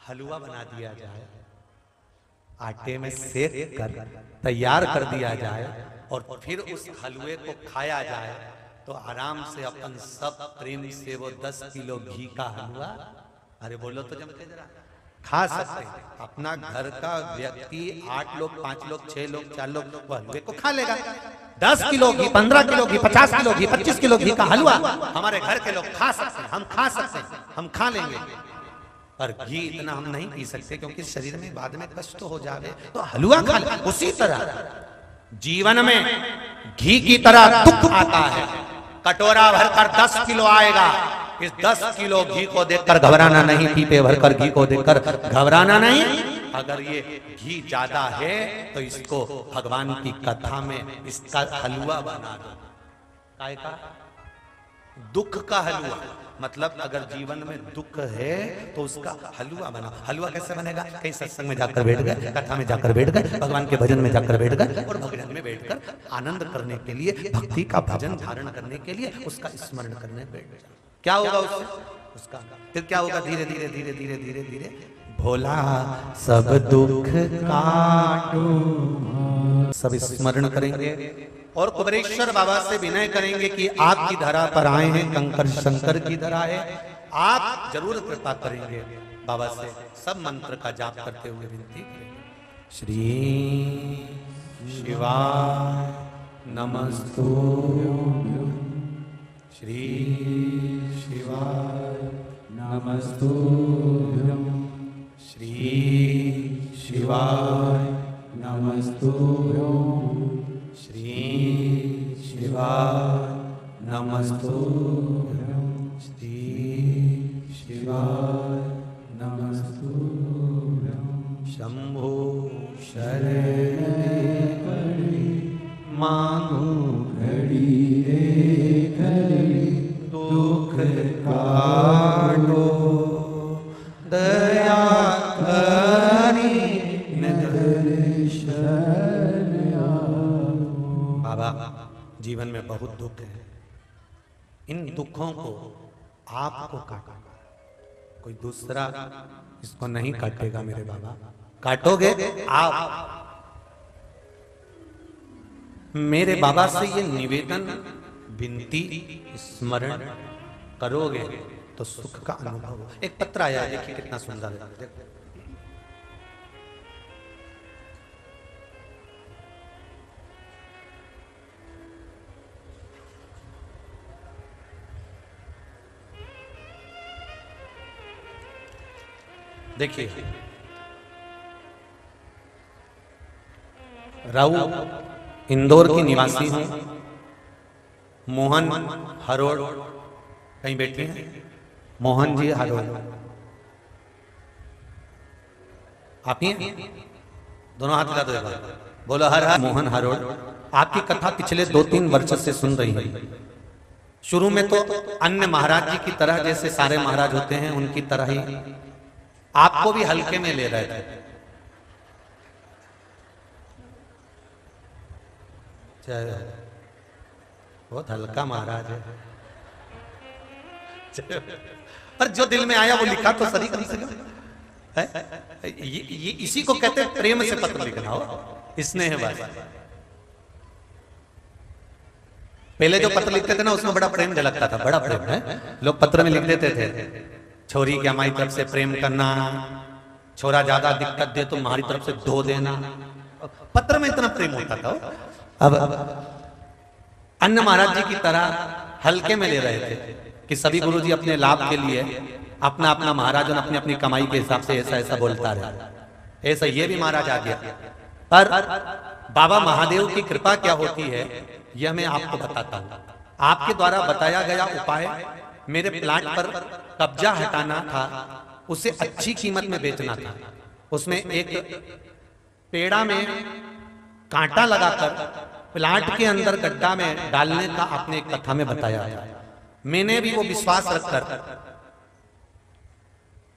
हलवा बना दिया जाए, आटे में सेक कर तैयार कर दिया जाए और फिर उस हलवे को खाया जाए, तो आराम से अपन सब प्रेम से वो 10 किलो घी का हलवा, अरे बोलो तो जम के जरा, खा सकते हैं। अपना घर का व्यक्ति 8 लोग 5 लोग 6 लोग 4 लोग वो हलवे को खा लेगा। 10 किलो घी, 15 किलो घी, 50 किलो घी, 25 किलो घी का हलवा हमारे घर के लोग खा सकते हैं, हम खा सकते हैं, हम खा लेंगे। पर घी इतना हम नहीं पी सकते, क्योंकि शरीर में बाद में कष्ट हो जाए, तो हलवा खा ले। उसी तरह जीवन में घी की तरह दुख आता है, कटोरा भरकर 10 किलो आएगा, इस 10 किलो घी को देखकर घबराना नहीं, पीपे भरकर घी को देखकर घबराना नहीं। अगर ये घी ज्यादा है तो इसको भगवान की कथा में इसका हलवा बना दो। काय का? दुख का हलवा, मतलब अगर जीवन में दुख है तो उसका हलवा बना। हलवा कैसे बनेगा? कहीं सत्संग में जाकर बैठ गए, कथा में जाकर बैठ गए, भगवान के भजन में जाकर बैठ गए और भजन में बैठकर आनंद करने के लिए, भक्ति का भजन धारण करने के लिए उसका स्मरण करने बैठ गए। क्या होगा उससे? उसका फिर क्या होगा? धीरे धीरे धीरे धीरे धीरे धीरे भोला सब दुख काटो, सब स्मरण करेंगे और कुबेरेश्वर बाबा से विनय करेंगे कि आपकी धरा पर आए हैं, कंकर शंकर की धरा है, आप जरूर कृपा करेंगे। बाबा से सब मंत्र का जाप करते हुए विनती करेंगे। श्री शिवाय नमस्तुभ्यं, श्री शिवाय नमस्तुभ्यं, श्री शिवाय नमस्तुभ्यं, श्री शिवाय नमस्तुभ्यं, श्री शिवाय नमस्तुभ्यं। शंभो शरणे मांगो घड़ी रे घड़ी, दुख काटो दया करी निदर्शन। बाबा, जीवन में बहुत दुख है, इन दुखों को आपको काटना, कोई दूसरा इसको नहीं काटेगा मेरे बाबा, काटोगे आप। मेरे बाबा से ये निवेदन विनती स्मरण करोगे तो सुख का अनुभव। एक पत्र आया है, देखिए कितना सुंदर है। देखिए, राऊ इंदौर की निवासी हूं, मोहन हरोड़ कहीं बैठे हैं, मोहन जी हरोड़, आप ही दोनों हाथ मिला दो एक बार, बोलो हर हर। मोहन हरोड़, आपकी कथा पिछले 2-3 वर्ष से सुन रही है। शुरू में तो अन्य महाराज जी की तरह, जैसे सारे महाराज होते हैं उनकी तरह ही आपको भी हल्के में ले रहे थे। बहुत हल्का महाराज है, पर जो दिल में आया वो लिखा तो सही कम से कम है। ये इसी को कहते हैं प्रेम से पत्र लिखना हो, स्नेह है बात। पहले जो पत्र लिखते थे ना उसमें बड़ा प्रेम झलकता था, बड़ा प्रेम है। लोग पत्र में लिख देते थे, छोरी की हमारी तरफ से प्रेम करना, छोरा ज्यादा दिक्कत दे तो हमारी तरफ से धो देना, पत्र में इतना प्रेम होता था। अब अन्य महाराज जी की तरह हल्के में ले रहे थे कि सभी गुरुजी अपने लाभ के लिए अपना अपना महाराज अपनी अपनी कमाई के हिसाब से ऐसा ऐसा बोलता रहे, ऐसा ये भी महाराज आ गया। पर बाबा महादेव की कृपा क्या होती है यह मैं आपको बताता हूं। आपके द्वारा बताया गया उपाय, मेरे प्लाट पर कब्जा हटाना था, उसे अच्छी कीमत में बेचना था। उसमें एक पेड़ा में कांटा लगाकर प्लाट के अंदर गड्ढा में डालने का आपने एक कथा में बताया। मैंने भी वो विश्वास रखकर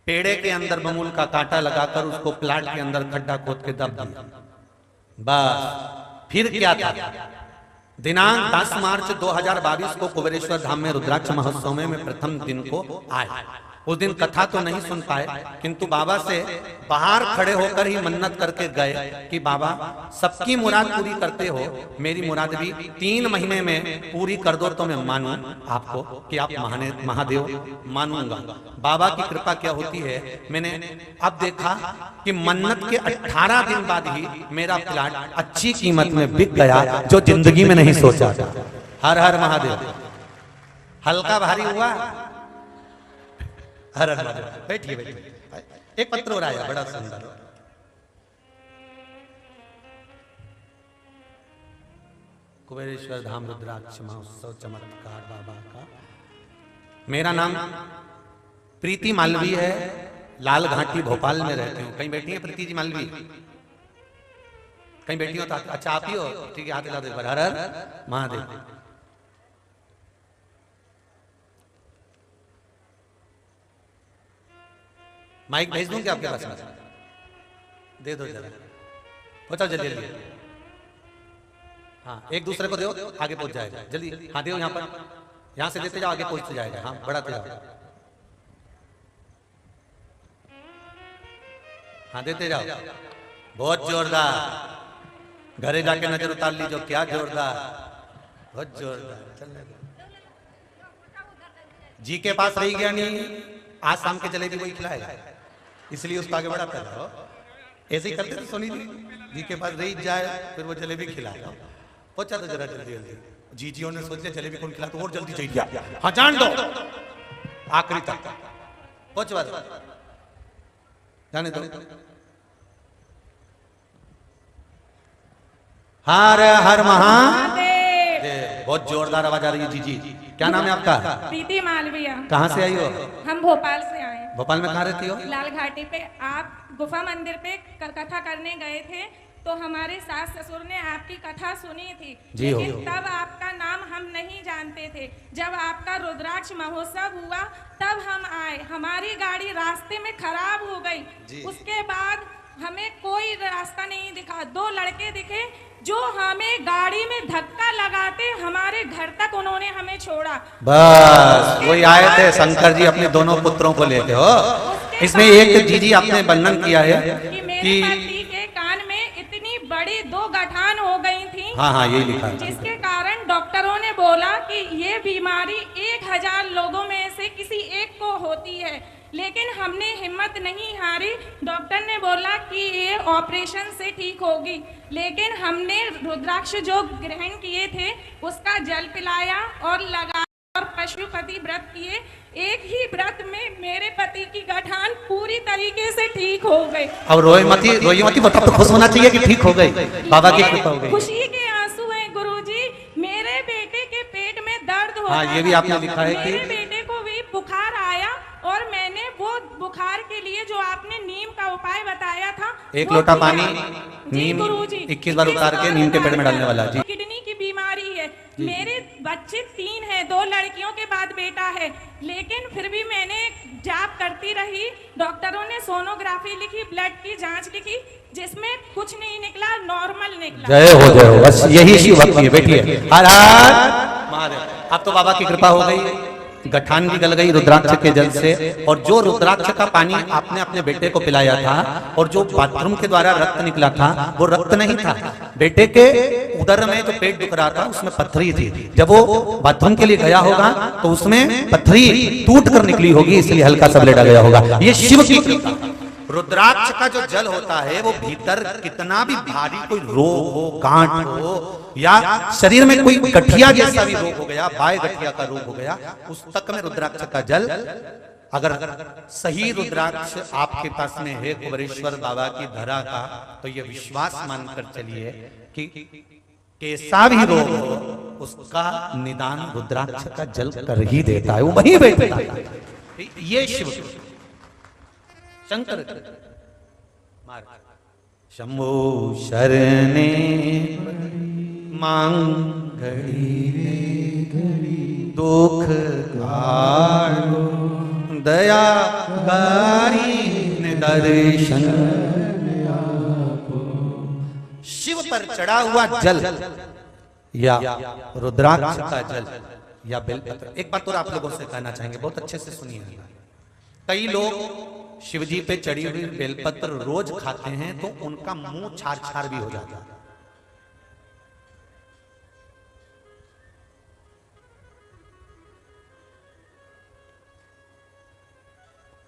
पेड़े के अंदर बमूल का कांटा लगाकर उसको प्लाट के अंदर खड्डा खोद के दब दिया। बस फिर क्या था? दिनांक 10 मार्च 2022 को कुबेरेश्वर धाम में रुद्राक्ष महोत्सव में मैं प्रथम दिन को आया। उस दिन कथा तो नहीं सुन पाए, किंतु बाबा से बाहर खड़े होकर ही मन्नत करके गए कि बाबा सबकी मुराद पूरी करते हो, मेरी मुराद भी 3 महीने में पूरी कर दो तो मैं मानूं आपको कि आप महादेव मानूंगा। बाबा की कृपा क्या होती है, मैंने अब देखा कि मन्नत के 18 दिन बाद ही मेरा प्लाट अच्छी कीमत में बिक गया, जो जिंदगी में नहीं सोचा था। हर हर महादेव। हल्का भारी हुआ? हर हर महादेव। बैठिए बैठिए। एक पत्र और आया बड़ा सुंदर। कुबेरेश्वर धाम रुद्राक्ष महोत्सव चमत्कार बाबा का। मेरा नाम प्रीति मालवी है, लाल घाटी भोपाल में रहती हूँ। कहीं बैठी है प्रीति जी मालवी? कहीं बैठी हो तो अच्छा आप ही हो? ठीक है, हाथ हिला दो एक बार। हर हर महादेव। माइक भेज दूं क्या आपके पास में? दे दो जरा, पहुंचाओ जल्दी जल्दी। हाँ, एक दूसरे को दो, आगे पहुंच जाएगा जल्दी। हाँ दो, यहाँ पर, यहाँ से देते जाओ, आगे पहुंचते जाएगा। हाँ बढ़ाते जाओ, हाँ देते जाओ। बहुत जोरदार। घरे जाके नजर उतार लीजिए, क्या जोरदार, बहुत जोरदार। चल जी के पास रही गया नहीं, आज शाम के जलेबी वही खिलाएगा, इसलिए उसको आगे बढ़ाता जाओ। ऐसे ही करते थे सोनी जी के पास रही जाए, फिर वो जलेबी खिलाएगा। पहुंचा तो जरा जल्दी जल्दी। जीजियों ने सोच लिया जलेबी कौन खिला, तो और जल्दी चाहिए। हाँ जान दो, आखिरी तक पहुंचवा दो, जाने दो। हर हर महादेव। बहुत जोरदार आवाज आ रही है। जीजी क्या नाम है आपका? प्रीति मालविया। कहाँ से आई हो? हम भोपाल से आए। भोपाल में कहाँ रहती हो? लाल घाटी पे। आप गुफा मंदिर पे कथा करने गए थे, तो हमारे सास ससुर ने आपकी कथा सुनी थी, लेकिन तब आपका नाम हम नहीं जानते थे। जब आपका रुद्राक्ष महोत्सव हुआ तब हम आए। हमारी गाड़ी रास्ते में खराब हो गई। उसके बाद हमें कोई रास्ता नहीं दिखा। 2 लड़के दिखे जो हमें गाड़ी में धक्का लगाते हमारे घर तक उन्होंने हमें छोड़ा। बस वही आए थे शंकर जी अपने दोनों पुत्रों को लेते हो। इसमें एक जीजी आपने वर्णन किया है कि मेरे पति के कान में इतनी बड़ी 2 गठान हो गई थी। हाँ हाँ यही लिखा है। जिसके कारण डॉक्टरों ने बोला कि ये बीमारी 1000 लोगों में से किसी एक को होती है, लेकिन हमने हिम्मत नहीं हारी। डॉक्टर ने बोला कि ये ऑपरेशन से ठीक होगी, लेकिन हमने रुद्राक्ष जो ग्रहण किए थे उसका जल पिलाया और लगाया और पशुपति व्रत किए। एक ही व्रत में मेरे पति की गठान पूरी तरीके से ठीक हो गई। अब रोई मती बता, तो खुश होना चाहिए कि ठीक हो गई, बाबा की कृपा हो गई। खुशी के आंसू हैं गुरुजी। मेरे बेटे के पेट में दर्द हो रहा हाँ, ये भी आपने लिखा है कि मेरे बेटे को भी बुखार आया और मैंने वो बुखार के लिए जो आपने नीम का उपाय बताया था, 1 लोटा पानी नीम गुरुजी 21 बार उतार के नीम के पेड़ में डालने वाला। जी किडनी की बीमारी है। मेरे बच्चे 3 हैं, 2 लड़कियों के बाद बेटा है, लेकिन फिर भी मैंने जाप करती रही। डॉक्टरों ने सोनोग्राफी लिखी, ब्लड की जांच लिखी, जिसमें कुछ नहीं निकला, नॉर्मल निकला। जय हो, बस यही शिव भक्ति है। बैठिए। हर हर महादेव। अब तो बाबा की कृपा हो गई, गठान भी गल गई रुद्राक्ष के जल से। और जो रुद्राक्ष का पानी आपने अपने बेटे को पिलाया था और जो बाथरूम के द्वारा रक्त निकला था, वो रक्त नहीं था। बेटे के उदर में जो पेट दुख रहा था उसमें पत्थरी थी। जब वो बाथरूम के लिए गया होगा तो उसमें पत्थरी टूट कर निकली होगी, इसलिए हल्का सा ब्लड आ गया होगा। ये शिव की कृपा। रुद्राक्ष का जो जल होता है वो भीतर कितना भी भारी कोई रोग हो, गांठ हो, या शरीर में कोई गठिया जैसा भी रोग हो गया, बाय गठिया का रोग हो गया, उस तक में रुद्राक्ष का जल, अगर सही रुद्राक्ष आपके पास में है कुबेरेश्वर बाबा की धरा का, तो ये विश्वास मानकर चलिए कि कैसा भी रोग हो उसका निदान रुद्राक्ष का जल कर ही देता है। वो वहीं बैठता है। ये शिव शंकर शंभो शरणे मांग घड़ी दुख काढ़ो दया गारी दर्शन। शिव पर चढ़ा हुआ जल या रुद्राक्ष का जल या बेलपत्र। एक बात और आप लोगों से कहना चाहेंगे, बहुत अच्छे से सुनिए। कई लोग शिव जी पे चढ़ी हुई बेलपत्र रोज खाते हैं तो उनका मुंह छार छार भी हो जाता है।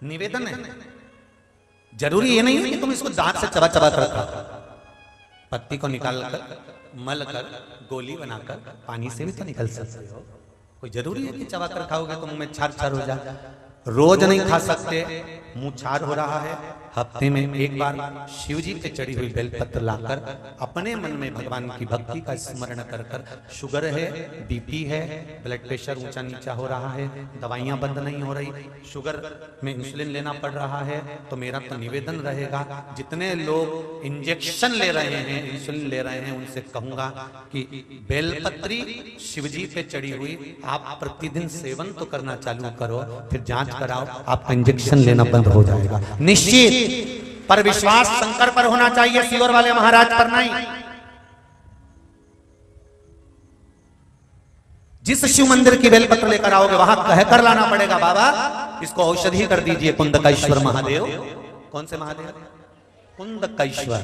निवेदन है, जरूरी ये नहीं है कि तुम इसको दांत से चबा चबा कर खाओ। पत्ती को निकाल कर मल कर गोली बनाकर पानी से भी तो निकल सकते हो। कोई जरूरी है कि चबा कर खाओगे तो मुंह में छार छार हो जाए। रोज नहीं खा सकते, मुंह छार हो रहा है, हफ्ते में एक बार शिव जी पे चढ़ी हुई बेलपत्र लाकर अपने मन में भगवान की भक्ति का स्मरण कर कर, शुगर है, बीपी है, ब्लड प्रेशर ऊंचा नीचा हो रहा है, दवाइयां बंद नहीं हो रही, शुगर में इंसुलिन लेना पड़ रहा है, तो मेरा तो निवेदन रहेगा जितने लोग इंजेक्शन ले रहे हैं, इंसुलिन ले रहे हैं, उनसे कहूंगा कि बेलपत्री शिव जी पे चढ़ी हुई आप प्रतिदिन सेवन तो करना चालू करो, फिर जांच कराओ, आपका इंजेक्शन लेना बंद हो जाएगा निश्चित। पर विश्वास शंकर पर होना चाहिए, सीवर वाले महाराज पर नहीं। जिस शिव मंदिर की बेलपत्र लेकर आओगे वहां कहकर लाना पड़ेगा, बाबा इसको औषधि कर दीजिए कुंदकेश्वर महादेव। कौन से महादेव? कुंदकेश्वर,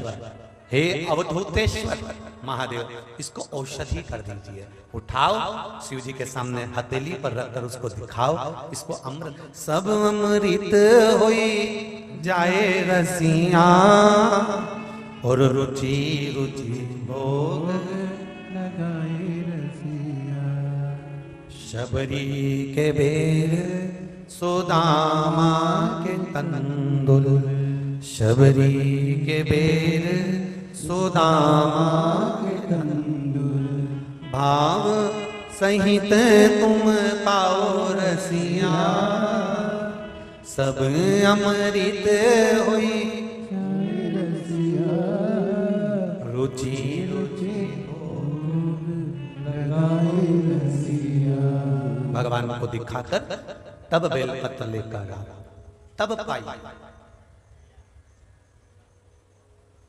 हे अवधूतेश्वर महादेव, इसको औषधि कर दीजिए। उठाओ, शिव जी के सामने हथेली पर रखकर उसको दिखाओ, इसको अमृत सब अमृत होई जाए रसिया और रुचि रुचि भोग लगाए रसिया। शबरी के बेर सुदामा के तंदुल, शबरी के बेर सुदामा के तंदुल, भाव सहित तुम पाओ रसिया सब अमृत हुई रुचि रुचि भोग लगाए रसिया। भगवान को दिखाकर तब बेलपत्र लेकर आ, तब पाई।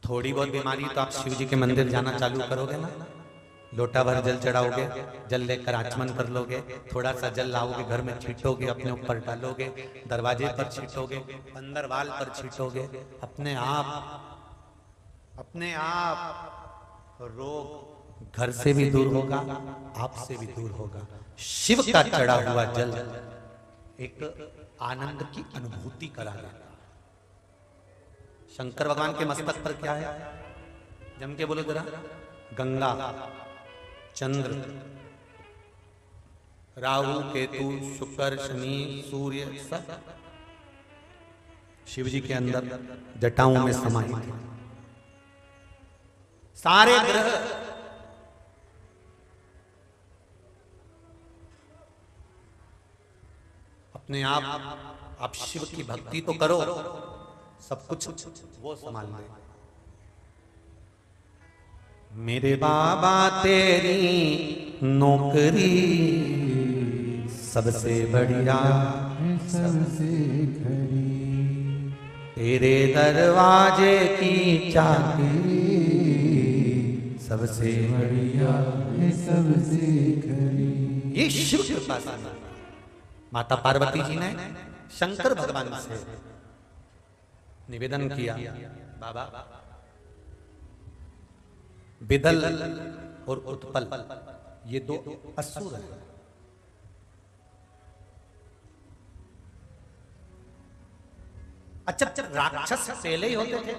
थोड़ी बहुत बीमारी तो आप शिव जी के मंदिर जाना चालू करोगे ना, लोटा भर जल चढ़ाओगे, जल लेकर आचमन कर लोगे, थोड़ा सा जल लाओगे, घर में छींटोगे, अपने ऊपर डालोगे, दरवाजे पर छींटोगे, अंदर वाल पर छींटोगे, अपने आप रोग घर से भी दूर होगा, आपसे भी दूर होगा। शिव का चढ़ा हुआ जल एक आनंद की अनुभूति कराएगा। शंकर भगवान के मस्तक पर क्या है? जम के बोलो जरा। गंगा, चंद्र, राहु, केतु, शुक्र, शनि, सूर्य, सब शिव जी के अंदर जटाओं में समाहित है। सारे ग्रह अपने आप शिव की भक्ति तो करो, सब कुछ वो संभाल ले। मेरे बाबा तेरी नौकरी सबसे बढ़िया सबसे खरी, तेरे दरवाजे की चाबी सबसे बढ़िया सबसे खरी। ये शिव कृपा से माता पार्वती जी ने शंकर भगवान से निवेदन किया, बाबा बिदल और उत्पल ये दो असुर हैं, अच्छा राक्षस पहले ही होते थे,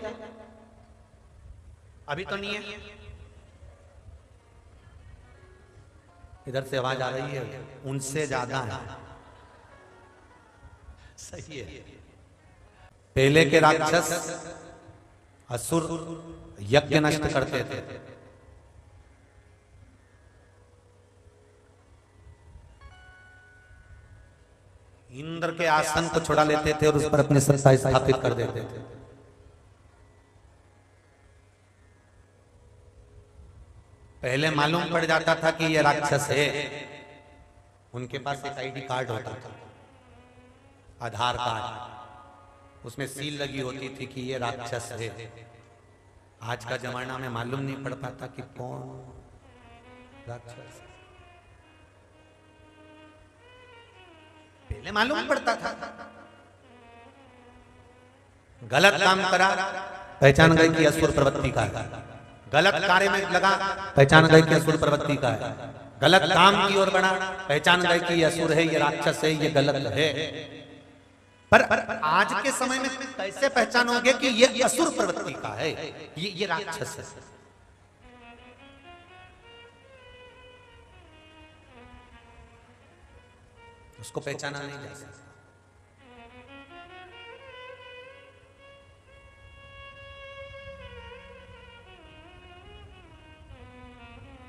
अभी तो नहीं है। इधर से आवाज आ रही है, उनसे ज्यादा है। सही है। पहले के राक्षस असुर यज्ञ नष्ट करते थे, इंद्र के आसन को छुड़ा लेते थे और उस पर अपने सत्ता स्थापित कर देते थे। पहले मालूम पड़ जाता था कि ये राक्षस है, उनके पास एक आईडी कार्ड होता था, आधार कार्ड, उसमें सील लगी होती थी कि ये राक्षस है। आज का जमाना में मालूम नहीं पड़ पाता कि कौन राक्षस है। पहले मालूम पड़ता था। गलत काम करा, पहचान गए कि असुर प्रवृत्ति का है। गलत कार्य में लगा, पहचान गए कि असुर प्रवृत्ति का है। गलत काम की ओर बढ़ा, पहचान गए कि ये असुर है, ये राक्षस है, ये गलत है। पर आज के समय में कैसे पहचानोगे कि ये असुर प्रवृत्ति का है, ये राक्षस है? उसको पहचाना नहीं जा सकता।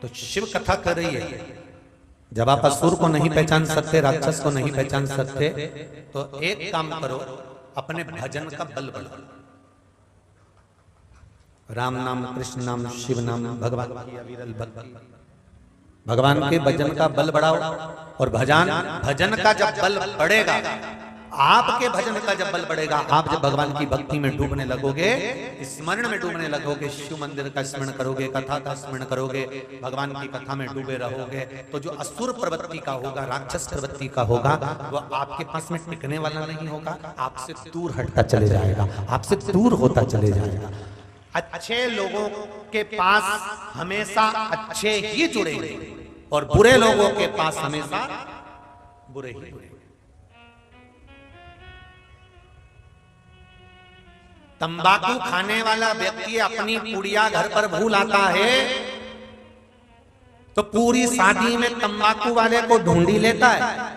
तो शिव कथा कर रही है, जब आप असुर को नहीं पहचान सकते, राक्षस को नहीं पहचान सकते, तो एक काम करो, अपने भजन का बल बढ़ाओ। राम नाम, कृष्ण नाम, शिव नाम, भगवान की अविरल भक्ति, भगवान के भजन का बल बढ़ाओ। और भजन का जब बल बढ़ेगा, आपके भजन का जब बल बढ़ेगा, आप जब भगवान की भक्ति में डूबने लगोगे, स्मरण में डूबने लगोगे, शिव मंदिर का स्मरण करोगे, कथा का स्मरण करोगे, भगवान की कथा में डूबे रहोगे, तो जो असुर प्रवृत्ति का होगा, राक्षस प्रवृत्ति का होगा, वो आपके पास में टिकने वाला नहीं होगा, आपसे दूर हटता चले जाएगा, आपसे दूर होता चले जाएगा। अच्छे लोगों के पास हमेशा अच्छे ही जुड़ेंगे और बुरे लोगों के पास हमेशा बुरे ही जुड़ेंगे। तंबाकू खाने वाला व्यक्ति अपनी पुड़िया घर पर भूल आता है, तो पूरी शादी में तंबाकू वाले को ढूंढी लेता है।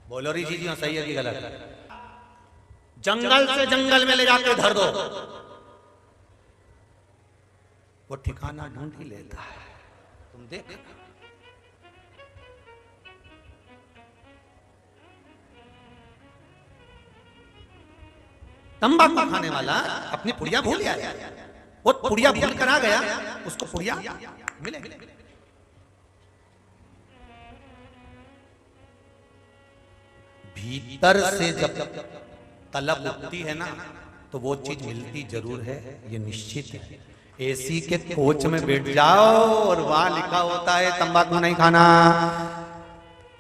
बोलो री जी, सही है कि गलत? जंगल से जंगल में ले जाके धर दो, वो ठिकाना ढूंढ ही लेता है। तुम देख, तंबाकू खाने वाला अपनी पुड़िया भूल गया, वो पुड़िया भूल कर आ गया, उसको पुड़िया मिले। भीतर से जब तलब उठती है ना, तो वो चीज मिलती जरूर है, ये निश्चित है। एसी के कोच में बैठ जाओ और वहां लिखा होता है तंबाकू नहीं खाना,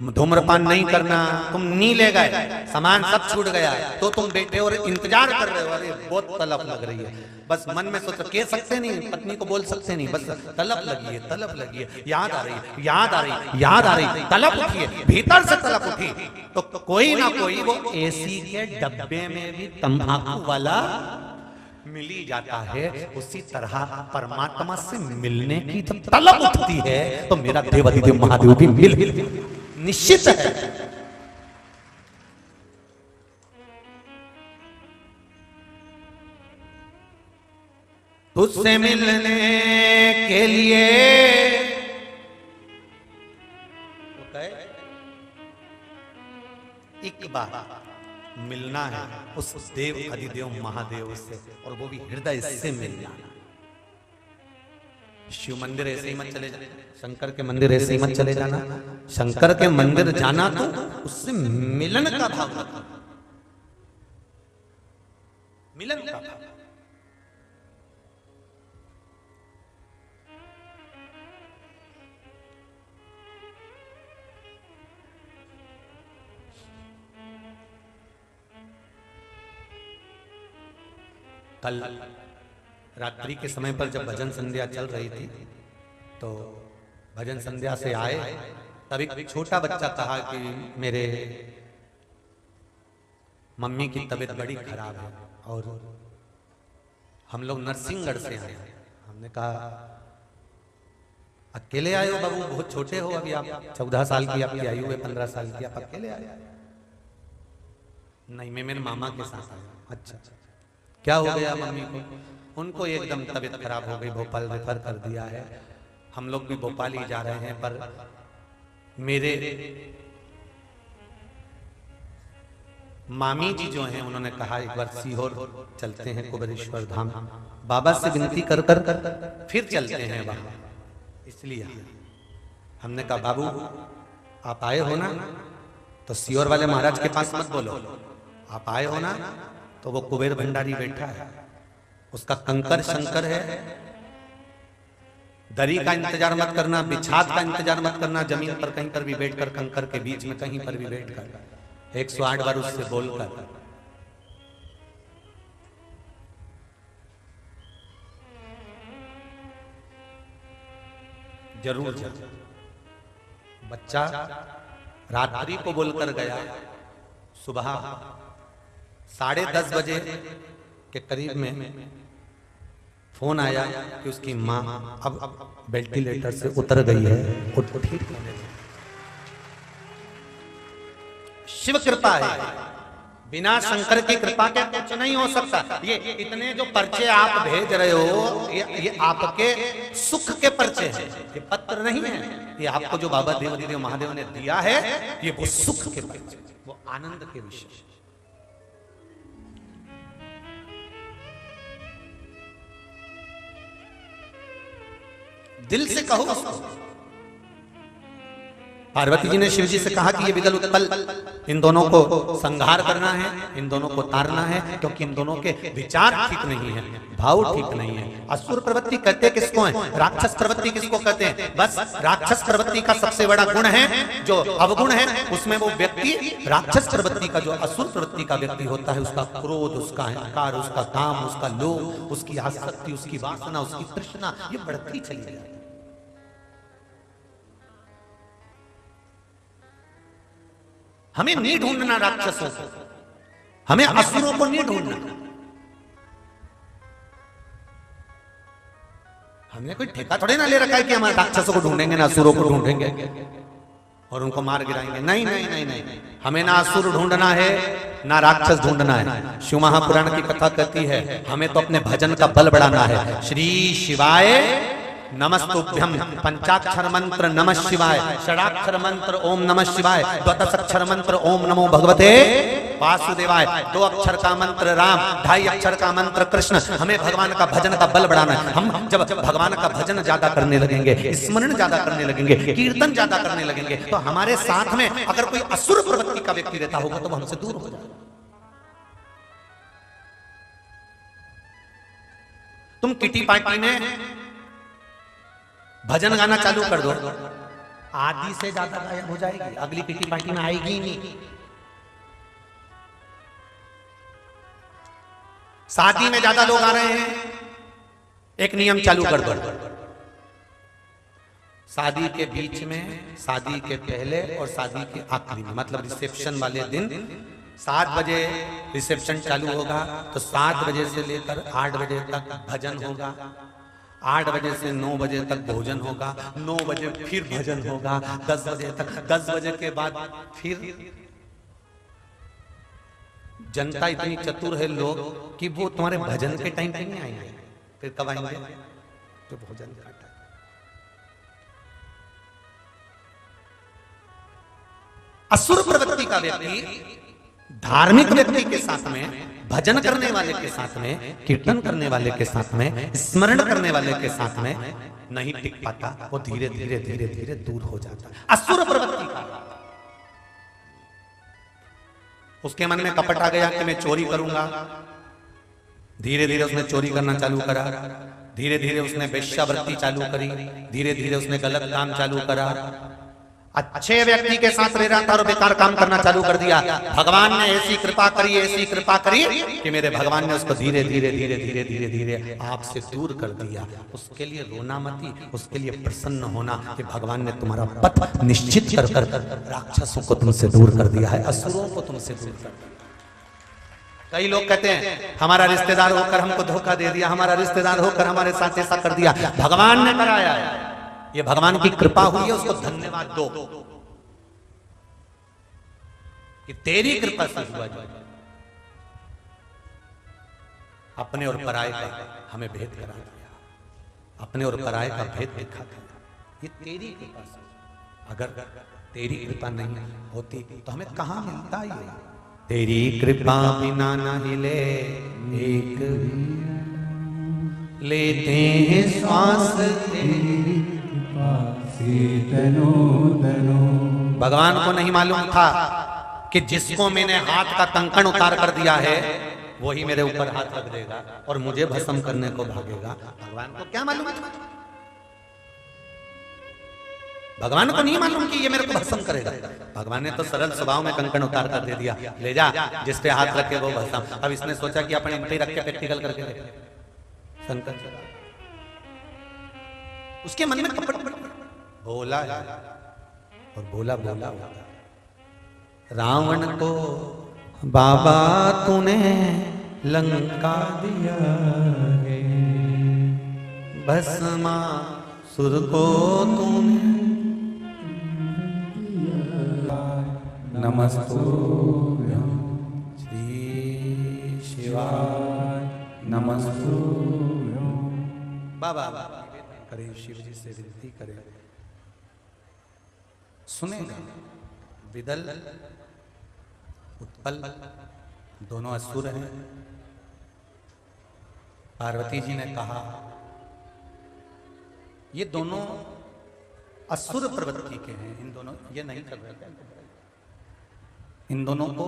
धूम्रपान नहीं करना, तुम नहीं ले गए, सामान सब छूट गया, तो तुम बैठे और इंतजार कर रहे हो, अरे बहुत तलब लग रही है। बस मन में सोच, कह सकते नहीं, पत्नी को बोल सकते नहीं, बस तलब लगी है, तलब लगी है, याद आ रही है, याद आ रही, याद आ रही, तलब उठी है, भीतर से तलब उठी, तो कोई ना कोई वो एसी के डब्बे में भी तंबाकू वाला मिल ही जाता है। उसी तरह परमात्मा से मिलने की जब तलब उठती है, तो मेरा देवाधिदेव महादेव भी मिल निश्चित है। तुझसे मिलने के लिए एक बार मिलना है उस देव अधिदेव महादेव से, और वो भी हृदय से मिलना। शिव मंदिर ऐसे ही मत चले जाना, शंकर के मंदिर ऐसे ही मत चले जाना। शंकर के मंदिर जाना तो उससे मिलन का भाव रखना, मिलन का भाव। कल रात्रि के समय पर जब भजन संध्या चल रही थी, तो भजन संध्या से आए, तभी एक छोटा बच्चा कहा कि मेरे मम्मी की तबीयत बड़ी खराब है और हम लोग नरसिंहगढ़ से आए। हमने कहा अकेले आए हो बाबू, बहुत छोटे हो अभी आप, 14 साल की आपकी आयु है, 15 साल की, आप अकेले आए? नहीं, मैं मेरे मामा के साथ आया। अच्छा, क्या हो गया मम्मी को? उनको एकदम तबीयत खराब हो गई, भोपाल रेफर कर दिया है। हम लोग भी भोपाल ही जा रहे हैं, पर मेरे मामी जी जो हैं उन्होंने कहा एक बार सीहोर चलते हैं, कुबेरेश्वर धाम, बाबा से विनती कर कर फिर चलते हैं वहां। इसलिए हमने कहा बाबू आप आए हो ना, तो सियोर वाले महाराज के पास मत बोलो, आप आए हो ना, तो वो कुबेर भंडारी बैठा है, उसका कंकर शंकर है। दरी का इंतजार मत करना, बिछात का इंतजार मत करना, जमीन पर कहीं पर भी बैठकर, कंकर के बीच में कहीं पर भी बैठकर 108 बार उससे बोलकर जरूर जरूर। बच्चा रात्रि को बोलकर गया, सुबह 10:30 बजे के करीब में फोन आया कि उसकी माँ अब वेंटिलेटर से उतर गई है, ठीक होने लगी। शिव कृपा है, बिना शंकर की कृपा के कुछ नहीं हो सकता। ये इतने जो पर्चे आप भेज रहे हो, ये आपके सुख के पर्चे हैं, ये पत्र नहीं है। ये आपको जो बाबा देव महादेव ने दिया है, ये वो सुख के पर्चे, वो आनंद के विषय। दिल से कहो उसको। पार्वती जी ने शिव जी से कहा कि ये विदल उत्पल, इन दोनों को संहार करना है, इन दोनों को तारना है, क्योंकि इन दोनों के विचार ठीक नहीं है, भाव ठीक नहीं है। असुर प्रवृत्ति कहते किसको है? राक्षस प्रवृत्ति किसको कहते हैं? बस राक्षस प्रवृत्ति का सबसे बड़ा गुण है जो अवगुण है, उसमें वो व्यक्ति राक्षस प्रवृत्ति का, जो असुर प्रवृत्ति का व्यक्ति होता है, उसका क्रोध, उसका अहंकार, उसका काम, उसका लोभ, उसकी आसक्ति, उसकी वासना, उसकी तृष्णा, ये बढ़ती चली जाती है। हमें नहीं ढूंढना राक्षसों को, हमें असुरों को नहीं ढूंढना। हमने कोई ठेका थोड़े ना ले रखा है कि हम राक्षसों को ढूंढेंगे ना असुरों को ढूंढेंगे और उनको मार गिराएंगे। नहीं नहीं नहीं नहीं, हमें ना असुर ढूंढना है ना राक्षस ढूंढना है। शिव महापुराण की कथा कहती है हमें तो अपने भजन का बल बढ़ाना है। श्री शिवाय नमस्तुभ्यम, पंचाक्षर मंत्र नमः शिवाय, षडाक्षर मंत्र ओम नमः शिवाय, द्वादशाक्षर मंत्र ओम नमो भगवते वासुदेवाय, 2 अक्षर का मंत्र राम, 2.5 अक्षर का मंत्र कृष्ण। हमें भगवान का भजन का बल बढ़ाना है। हम जब भगवान का भजन ज्यादा करने लगेंगे, स्मरण ज्यादा करने लगेंगे, कीर्तन ज्यादा करने लगेंगे, तो हमारे साथ में अगर कोई असुर प्रवृत्ति का व्यक्ति रहता होगा तो वो हमसे दूर हो जाएगा। तुम किटी पार्टी में भजन गाना चालू कर दो, आधी से ज्यादा गायब हो जाएगी, अगली किटी पार्टी में आएगी ही नहीं। शादी में ज्यादा लोग आ रहे हैं, एक नियम चालू कर दो, शादी के बीच में, शादी के पहले और शादी के आखिरी में, मतलब रिसेप्शन वाले दिन 7 बजे रिसेप्शन चालू होगा तो 7 बजे से लेकर 8 बजे तक भजन होगा, 8 बजे से 9 बजे तक भोजन होगा, 9 बजे फिर भजन होगा, 10 बजे तक, 10 बजे के बाद फिर। जनता इतनी चतुर है लोग कि वो तुम्हारे भजन के टाइम पे नहीं आएंगे, फिर कब आएंगे? तो भोजन का टाइम। असुर प्रवृत्ति का व्यक्ति धार्मिक व्यक्ति के साथ में, भजन करने वाले के साथ में, कीर्तन करने वाले के साथ में, स्मरण करने वाले के साथ में नहीं टिक पाता, वो धीरे धीरे धीरे धीरे दूर हो जाता है। असुर प्रवृत्ति का उसके मन में कपट आ गया कि मैं चोरी करूंगा, धीरे धीरे उसने चोरी करना चालू करा, धीरे धीरे उसने वेश्यावृत्ति चालू करी, धीरे धीरे उसने गलत काम चालू करा, अच्छे व्यक्ति के साथ रह रहा था और बेकार काम करना चालू कर दिया। भगवान ने ऐसी कृपा करी, ऐसी कृपा करी कि मेरे भगवान ने उसको धीरे धीरे धीरे धीरे धीरे धीरे आपसे दूर कर दिया। उसके लिए रोना मती, उसके लिए प्रसन्न होना कि भगवान ने तुम्हारा पथ निश्चित कर कर राक्षसों को तुमसे दूर कर दिया है, असुरों को तुमसे दूर कर दिया। कई लोग कहते हैं हमारा रिश्तेदार होकर हमको धोखा दे दिया, हमारा रिश्तेदार होकर हमारे साथ ऐसा कर दिया, भगवान ने कराया है, ये भगवान की कृपा हुई है, उसको धन्यवाद दो कि तेरी कृपा से हुआ। जो अपने और पराये का हमें भेद करा दिया, अपने और पराये का भेद दिखा दिया, ये तेरी कृपा से। अगर तेरी कृपा नहीं होती तो हमें कहां मिलता ये? तेरी कृपा बिना न हिले एक लेते हैं श्वास, भगवान को नहीं मालूम था कि जिसको मैंने हाथ का कंकण उतार कर दिया है वही मेरे ऊपर हाथ रख देगा और मुझे भस्म करने को भागेगा। भगवान को क्या मालूम है? भगवान को नहीं मालूम कि ये मेरे को भस्म करेगा। भगवान ने तो सरल स्वभाव में कंकण उतार कर दे दिया, ले जा, जिस पे हाथ रखे वो भस्म। अब इसने सोचा कि अपन इनके रख के प्रैक्टिकल करके देखें। शंकर उसके मन में कपट भोला है और भोला भोला रावण को बाबा तूने लंका दिया है, भस्मासुर को तूने नमस्तुभ्यं श्री शिवाय नमस्तुभ्यं। बाबा करे शिव जी से विनती करे, सुनेगा। विदल उत्पल दोनों असुर हैं। पार्वती जी ने कहा ये दोनों असुर प्रवृत्ति के हैं, इन दोनों ये नहीं कर रहे, इन दोनों को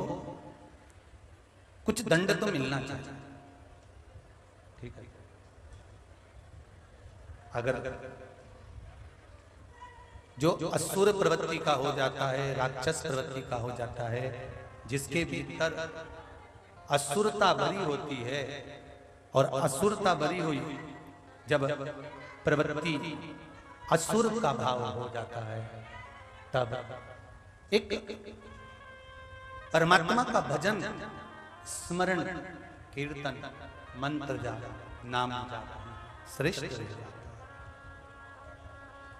कुछ दंड तो मिलना चाहिए। ठीक है, अगर जो असुर प्रवृत्ति का हो जाता है, राक्षस प्रवृत्ति का हो जाता है, जिसके भीतर असुरता भरी होती है और असुरता भरी हुई जब प्रवृत्ति असुर का भाव हो जाता है, तब एक परमात्मा का भजन, स्मरण, कीर्तन, मंत्र जाप, नाम जाप श्रेष्ठ,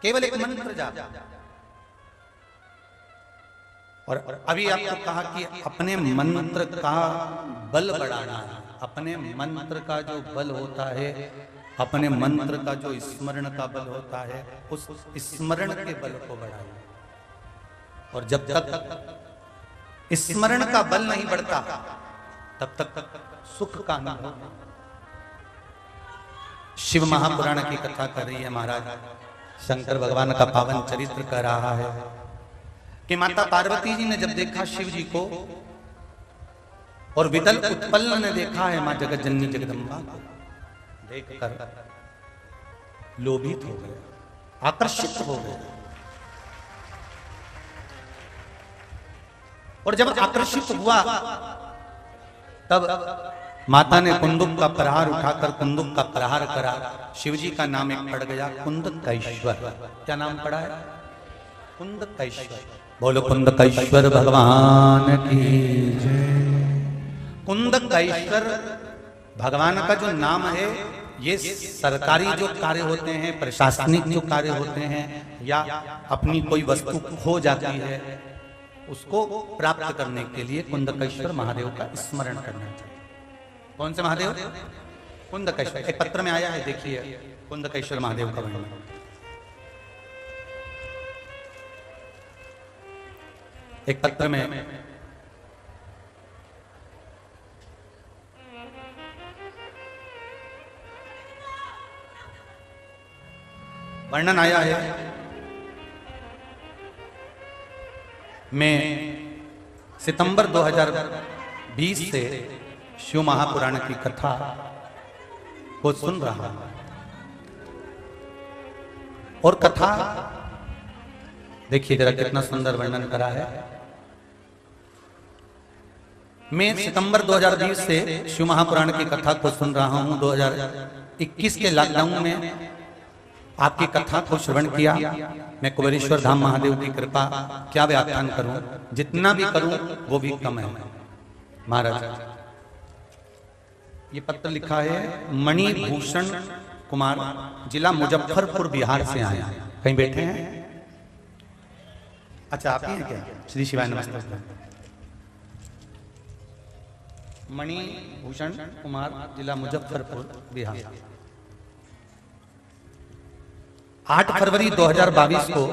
केवल एक मंत्र जाप। और अभी आपको कहा कि अपने मंत्र का बल बढ़ाना है। अपने मंत्र का जो बल होता है, अपने मंत्र का जो स्मरण का बल होता है, उस स्मरण के बल को बढ़ाइए। और जब तक स्मरण का बल नहीं बढ़ता तब तक सुख का अनुभव। शिव महापुराण की कथा कर रही है महाराज, शंकर भगवान का पावन चरित्र कर रहा है कि माता पार्वती जी ने जब देखा शिव जी को और विदल उत्पल ने देखा है मां जगत जननी जगदम्बा को, देखकर लोभित हो गए, आकर्षित हो गए। और जब आकर्षित हुआ तब माता ने कुंदुक का प्रहार उठाकर कुंदुक का प्रहार करा। शिवजी का नाम एक पड़ गया कुंदकेश्वर। क्या नाम पड़ा है? कुंदकेश्वर। बोलो कुंदकेश्वर भगवान की जय। कुंदकेश्वर भगवान का जो नाम है, ये सरकारी जो कार्य होते हैं, प्रशासनिक जो कार्य होते हैं, या अपनी कोई वस्तु खो जाती है, उसको प्राप्त करने के लिए कुंदकेश्वर महादेव का स्मरण करना चाहिए। कौन से महादेव? कुंदकेश्वर। एक पत्र में आया है, देखिए कुंदकेश्वर महादेव का वर्णन। एक पत्र में वर्णन आया है। मैं सितंबर 2020 से शिव महापुराण की कथा को सुन रहा हूं और कथा देखिए जरा कितना सुंदर वर्णन करा है। मैं सितंबर 2020 से शिव महापुराण की कथा को सुन रहा हूं। 2021 के लॉकडाउन में आपकी कथा को श्रवण किया। मैं कुबेरेश्वर धाम महादेव की कृपा क्या व्याख्यान करूं, जितना भी करूं वो भी कम है। महाराज ये पत्र लिखा है, मणिभूषण कुमार, जिला मुजफ्फरपुर, बिहार से आए। कहीं बैठे हैं? अच्छा आप ही हैं क्या? श्री शिवाय नमस्ते। मणिभूषण कुमार, जिला मुजफ्फरपुर, बिहार। 8 फरवरी 2022 को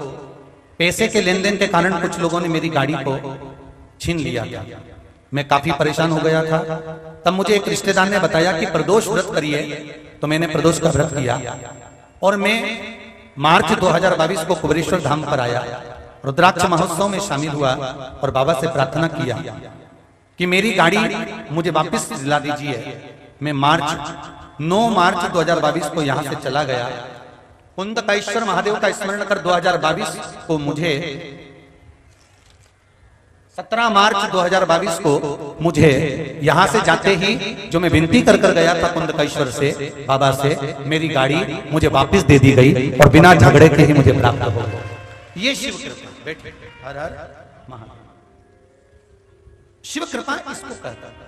पैसे के लेन देन के कारण कुछ लोगों ने मेरी गाड़ी को छीन लिया था। मैं काफी परेशान हो गया था। तब मुझे एक रिश्तेदार ने बताया कि प्रदोष व्रत करिए, तो मैंने प्रदोष का व्रत किया और मैं मार्च 2022 को कुबेरेश्वर धाम पर आया रुद्राक्ष महोत्सव में शामिल हुआ और बाबा से प्रार्थना किया कि मेरी गाड़ी मुझे वापस दिला दीजिए। मैं 9 मार्च 2022 को यहां से चला गया। कुंदकेश्वर महादेव का स्मरण कर 2022 को मुझे 17 मार्च 2022 को मुझे यहां से जाते ही जो मैं विनती कर गया था कुंदकेश्वर से, बाबा से, मेरी गाड़ी मुझे वापस दे दी गई और बिना झगड़े के ही मुझे प्राप्त हो गई। ये शिव कृपा। बैठ हर हर महादेव। शिव कृपा इसको कहता है।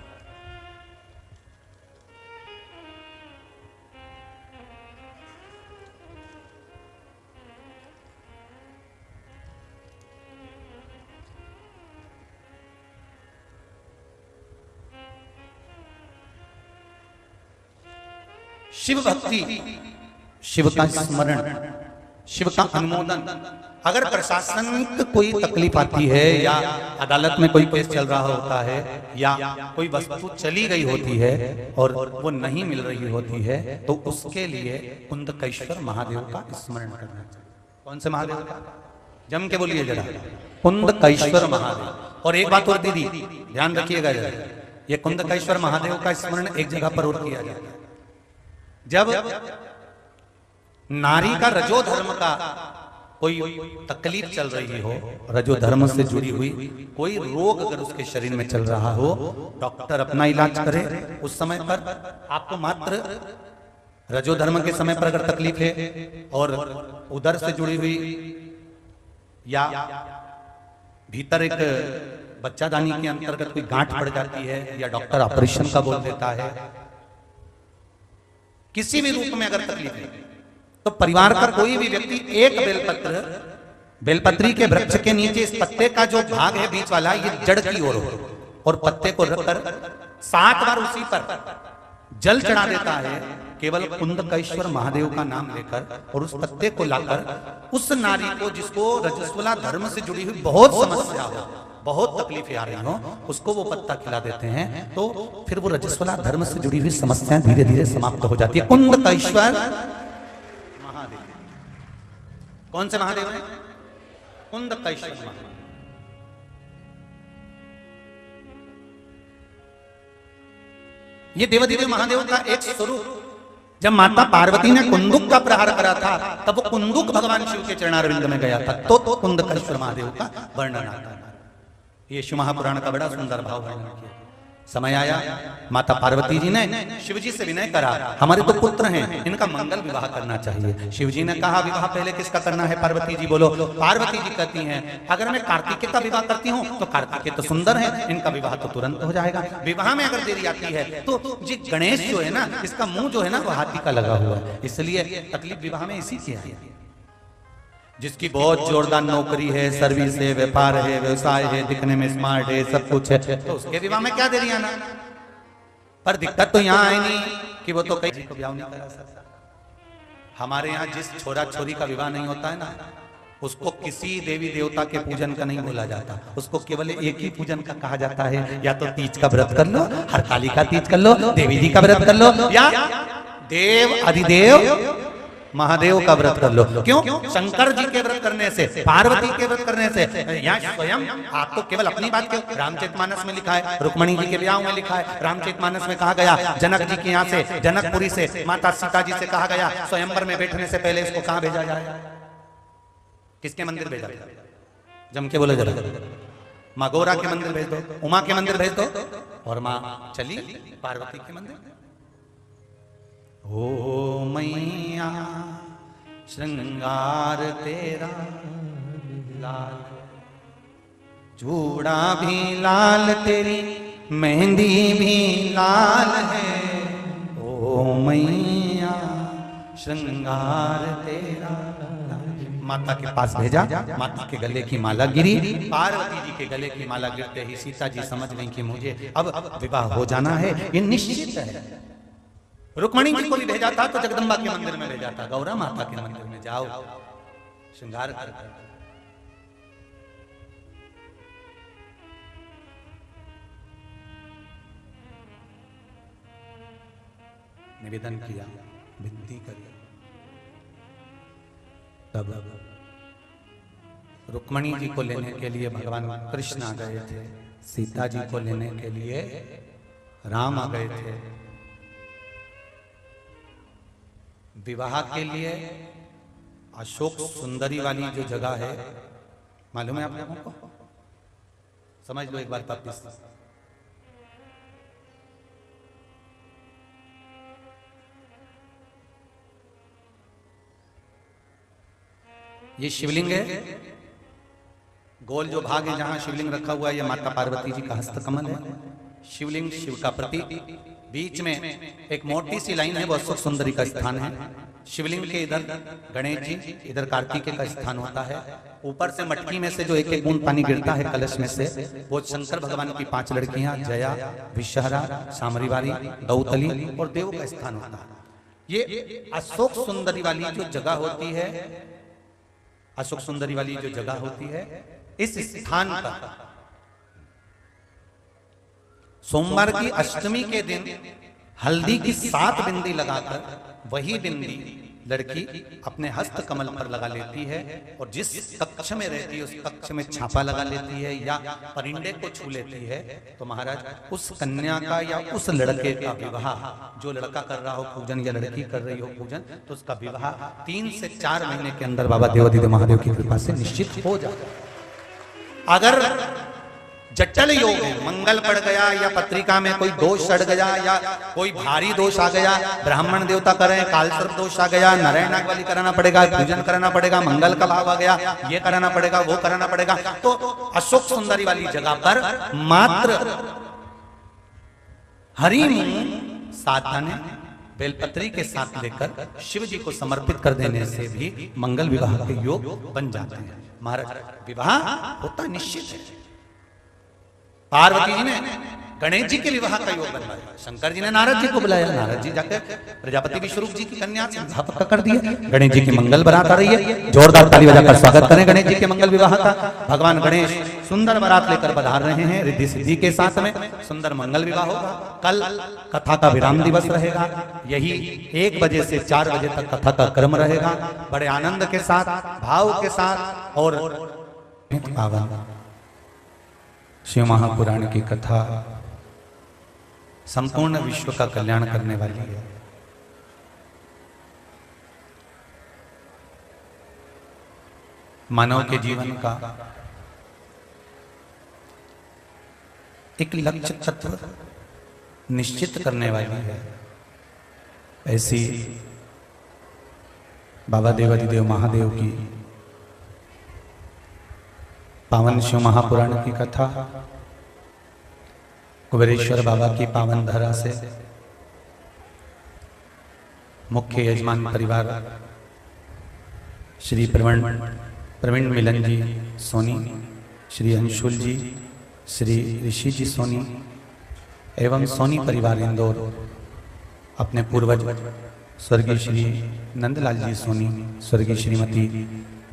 शिव भक्ति, शिव का स्मरण, शिव का अनुमोदन। अगर प्रशासन कोई तकलीफ आती है या अदालत में कोई केस चल रहा होता है या कोई वस्तु चली गई होती है और वो नहीं मिल रही होती है तो उसके लिए कुंदकेश्वर महादेव का स्मरण करना चाहिए। कौन से महादेव का? जम के बोलिए जरा, कुंदकेश्वर महादेव। और एक बात और दीदी ध्यान रखिएगा जरा, ये कुंदकेश्वर महादेव का स्मरण एक जगह पर और किया जाता है जब नारी का रजो धर्म का कोई तकलीफ चल रही हो, रजो धर्म से जुड़ी हुई कोई रोग अगर उसके शरीर में चल रहा हो, डॉक्टर अपना इलाज करे। उस समय पर आपको मात्र रजो धर्म के समय पर अगर तकलीफ है और उदर से जुड़ी हुई या भीतर एक बच्चादानी के अंतर्गत कोई गांठ पड़ जाती है या डॉक्टर ऑपरेशन का बोल देता है, किसी भी रूप में अगर तकलीफ है तो परिवार का कोई भी व्यक्ति एक बेलपत्री के वृक्ष के नीचे इस पत्ते का जो भाग है बीच वाला, ये जड़ की ओर हो और पत्ते को रखकर 7 बार उसी पर जल चढ़ा देता है, केवल कुंदकेश्वर महादेव का नाम लेकर, और उस पत्ते को लाकर उस नारी को जिसको रजस्वला धर्म से जुड़ी हुई बहुत समस्या हो, बहुत तकलीफें आ रही हो, उसको वो पत्ता खिला देते हैं तो फिर वो रजस्वला धर्म से जुड़ी हुई समस्याएं धीरे धीरे समाप्त हो जाती है। कुंदकेश्वर महादेव। कौन से महादेव है? कुंदकेश्वर महादेव। ये देवाधिदेव महादेव का एक स्वरूप। जब माता पार्वती ने कुंदुक का प्रहार करा था तब वो कुंदुक भगवान शिव के चरणारविंद में गया था, तो कुंदकेश्वर महादेव का वर्णन आता है। ये शिव महापुराण का बड़ा सुंदर भाव वर्णन किया। समय आया, माता पार्वती जी ने शिव जी से विनय करा, हमारे तो पुत्र हैं, इनका मंगल विवाह करना चाहिए। शिव जी ने कहा विवाह पहले किसका करना है? पार्वती जी बोलो। पार्वती जी कहती हैं अगर मैं कार्तिकेय का विवाह करती हूँ तो कार्तिकेय तो सुंदर है, इनका विवाह तो तुरंत हो जाएगा। विवाह में अगर देरी आती है तो जी गणेश जो है ना, इसका मुंह जो है ना वो हाथी का लगा हुआ है, इसलिए तकलीफ विवाह में इसी की है। जिसकी बहुत जोरदार नौकरी है, सर्विस है, व्यापार है, व्यवसाय है, दिखने में स्मार्ट है, सब कुछ है, तो उसके विवाह में क्या देरी आना। पर दिक्कत तो यहाँ आई नहीं कि वो तो कहीं को ब्याह नहीं करा सकता। हमारे यहाँ जिस छोरा छोरी का विवाह नहीं होता है ना, उसको किसी देवी देवता के पूजन का नहीं बोला जाता, उसको केवल एक ही पूजन का कहा जाता है। या तो तीज का व्रत कर लो, हरताली का तीज कर लो, देवी जी का व्रत कर लो, या देव अधिदेव महादेव का व्रत कर लो। क्यों? शंकर जी के व्रत करने से, पार्वती के व्रत करने से, यहाँ स्वयं आप तो केवल अपनी बात क्यों, रामचरितमानस में लिखा है, रुक्मणी जी के ब्याह में लिखा है, रामचरितमानस में कहा गया जनक जी के यहाँ से, जनकपुरी से माता सीता जी से कहा गया स्वयंवर में बैठने से पहले इसको कहाँ भेजा जाए? किसके मंदिर भेजा? जम के बोले जरा, माँ गौरा के मंदिर भेज दो, उमा के मंदिर भेज दो, और माँ चली पार्वती के मंदिर। ओ मैया श्रृंगार तेरा लाल, चूड़ा भी लाल तेरी मेहंदी भी लाल है। ओ मैया श्रृंगार तेरा लाल। माता के पास भेजा, माता के गले की माला गिरी, पार्वती जी के गले की माला गिरते ही सीता जी समझ गई कि मुझे अब विवाह हो जाना है, ये निश्चित है। रुक्मणी जी को भी भेजा था तो जगदम्बा के मंदिर में भेजा था, गौरा माता के मंदिर में जाओ श्रृंगार कर। निवेदन किया, विनती करी, तब रुक्मणी जी को लेने के लिए भगवान कृष्ण आ गए थे, सीता जी को लेने के लिए राम आ गए थे। विवाह के लिए अशोक सुंदरी वाली जो जगह है, मालूम है आप लोगों को? समझ लो एक बार वापिस। ये शिवलिंग है, गोल जो भाग है जहां शिवलिंग रखा हुआ है, ये माता पार्वती जी का हस्तकमल है। शिवलिंग शिव का प्रतीक, बीच में एक मोटी सी लाइन है, वो अशोक सुंदरी का स्थान है। शिवलिंग के इधर गणेश जी, इधर कार्तिकेय का स्थान होता है। ऊपर से मटकी में से जो एक एक बूंद पानी गिरता है कलश में से, वो शंकर भगवान की 5 लड़कियां जया, विषहरा, सामरीवारी, दौतली और देव का स्थान होता है। ये अशोक सुंदरी वाली जो जगह होती है, अशोक सुंदरी वाली जो जगह होती है, इस स्थान पर सोमवार की अष्टमी के दिन हल्दी की 7 बिंदी लगाकर वही बिंदी लड़की अपने हस्त कमल पर लगा लेती है और जिस कक्ष में रहती है उस कक्ष में छापा लगा लेती है या परिंदे को छू लेती है, तो महाराज उस कन्या का या उस लड़के का विवाह, जो लड़का कर रहा हो पूजन या लड़की कर रही हो पूजन, तो उसका विवाह 3 से 4 महीने के अंदर बाबा देवादिदेव महादेव की कृपा से निश्चित हो जाता है। अगर जटिल योग है, मंगल पड़ गया या पत्रिका में कोई दोष चढ़ गया या कोई भारी दोष आ गया, ब्राह्मण देवता करें, कालसर्प दोष आ गया, नारायण नाग वाली कराना पड़ेगा, पूजन कराना पड़ेगा, मंगल का भाव आ गया, ये कराना पड़ेगा, वो कराना पड़ेगा, तो अशोक सुंदरी वाली जगह पर मात्र हरि मूंग 7 दाने बेलपत्री के साथ लेकर शिव जी को समर्पित कर देने से भी मंगल विवाह के योग बन जाते हैं। महाराज विवाह होता निश्चित है। पार्वती जी ने गणेश जी के विवाह का योग बनवाया, शंकर जी ने नारद जी को बुलाया, नारद जी जाकर प्रजापति विश्वरूप जी की कन्या से विवाह पक्का कर दिया। गणेश जी की मंगल बारात आ रही है, जोरदार ताली बजाकर स्वागत करें गणेश जी के मंगल विवाह का। भगवान गणेश सुंदर बारात लेकर पधार रहे हैं, रिद्धि सिद्धि के साथ में सुंदर मंगल विवाह होगा। कल कथा का विराम दिवस रहेगा, यही 1 बजे से 4 बजे तक कथा का क्रम रहेगा, बड़े आनंद के साथ, भाव के साथ। और पावन शिव महापुराण की कथा संपूर्ण विश्व का कल्याण करने वाली है। मानव के जीवन का एक लक्ष्य तत्व निश्चित करने वाली है। ऐसी बाबा देवादिदेव महादेव की पावन शिव महापुराण की कथा कुबेरेश्वर बाबा की पावन धरा से मुख्य यजमान परिवार श्री प्रवीण मिलन जी सोनी, श्री अंशुल जी, श्री ऋषि जी सोनी एवं सोनी परिवार इंदौर, अपने पूर्वज स्वर्गीय श्री नंदलाल जी सोनी, स्वर्गीय श्रीमती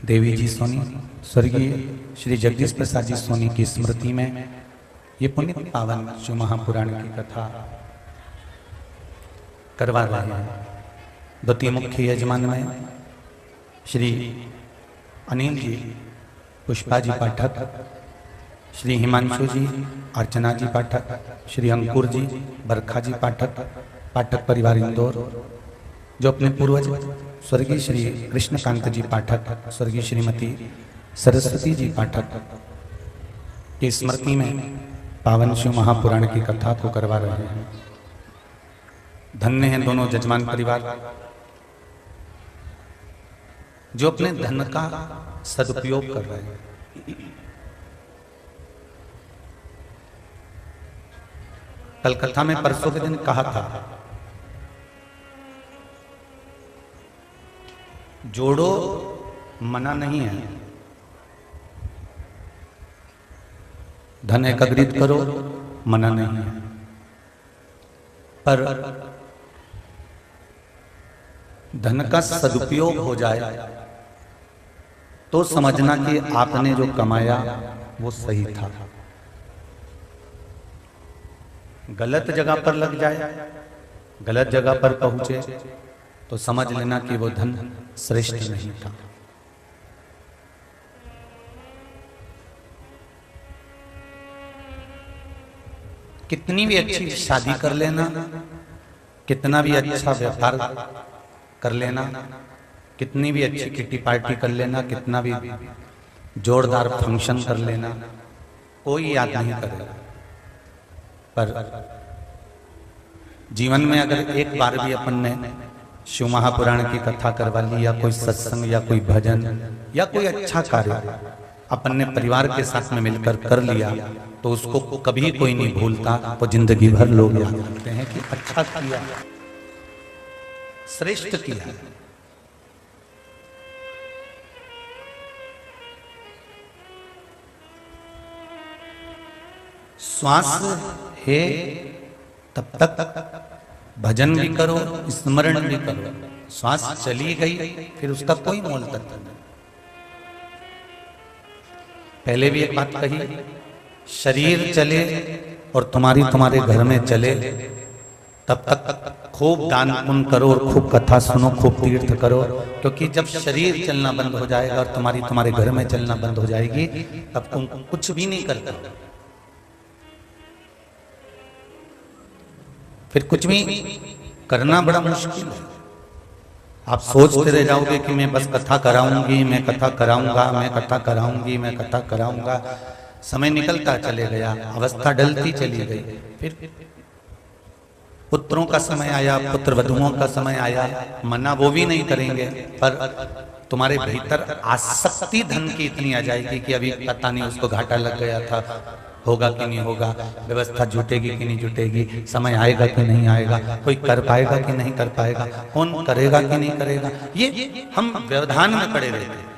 देवी जी सोनी, स्वर्गीय श्री जगदीश प्रसाद जी सोनी की स्मृति में ये पुण्य पावन शिव महापुराण की कथा करवा रहे हैं। द्वितीय मुख्य यजमान में श्री अनिल जी, पुष्पा जी पाठक, श्री हिमांशु जी, अर्चना जी पाठक, श्री अंकुर जी, बरखा जी पाठक, पाठक परिवार इंदौर, जो अपने पूर्वज स्वर्गीय श्री कृष्णकांत जी पाठक, स्वर्गीय श्रीमती सरस्वती जी पाठक की स्मृति में पावन शिव महापुराण की कथा को करवा रहे हैं। धन्य हैं दोनों जजमान परिवार जो अपने धन का सदुपयोग कर रहे हैं। कल कथा में परसों के दिन कहा था, जोड़ो मना नहीं है, धन एकत्रित करो मना नहीं है, पर धन का सदुपयोग हो जाए तो समझना कि आपने जो कमाया वो सही था। गलत जगह पर लग जाए, गलत जगह पर पहुंचे तो समझ लेना कि वो धन श्रेष्ठ नहीं था। कितनी भी अच्छी शादी कर लेना, कितना भी अच्छा व्यापार कर लेना, कितनी भी अच्छी किटी पार्टी कर लेना, कितना भी जोरदार फंक्शन कर लेना, कोई याद नहीं करेगा। पर जीवन में अगर एक बार भी अपन ने शिव महापुराण की कथा करवा ली, या कोई सत्संग, या कोई भजन, या कोई अच्छा कार्य अपन ने परिवार के साथ में मिलकर कर लिया, तो उसको कभी कोई नहीं भूलता। वो जिंदगी भर लोग याद रखते हैं कि अच्छा किया, श्रेष्ठ किया। श्वास है तब तक भजन भी करो, स्मरण भी करो। श्वास चली गई फिर उसका कोई मोल तत्व नहीं। पहले भी एक बात कही, शरीर चले और तुम्हारे घर में चले, तब तक खूब दान पुण्य करो और खूब कथा सुनो, खूब तीर्थ करो। क्योंकि जब शरीर चलना बंद हो जाएगा और तुम्हारे घर में चलना बंद हो जाएगी, तब तुम कुछ भी नहीं करते, फिर कुछ भी करना बड़ा मुश्किल है। आप सोचते रह जाओगे कि मैं बस कथा कराऊंगी, मैं कथा कराऊंगा, मैं कथा कराऊंगी, मैं कथा कराऊंगा। समय निकलता चले गया, अवस्था डलती चली गई। फिर पुत्रों का समय आया, पुत्र वधुओं का समय आया, मना वो भी नहीं करेंगे, पर तुम्हारे भीतर आसक्ति धन की इतनी आ जाएगी कि अभी पता नहीं उसको घाटा लग गया था, होगा कि नहीं होगा, व्यवस्था जुटेगी कि नहीं जुटेगी, समय आएगा कि नहीं आएगा, कोई कर पाएगा कि नहीं कर पाएगा, कौन करेगा कि नहीं करेगा। ये हम व्यवधान में पड़े रहते हैं।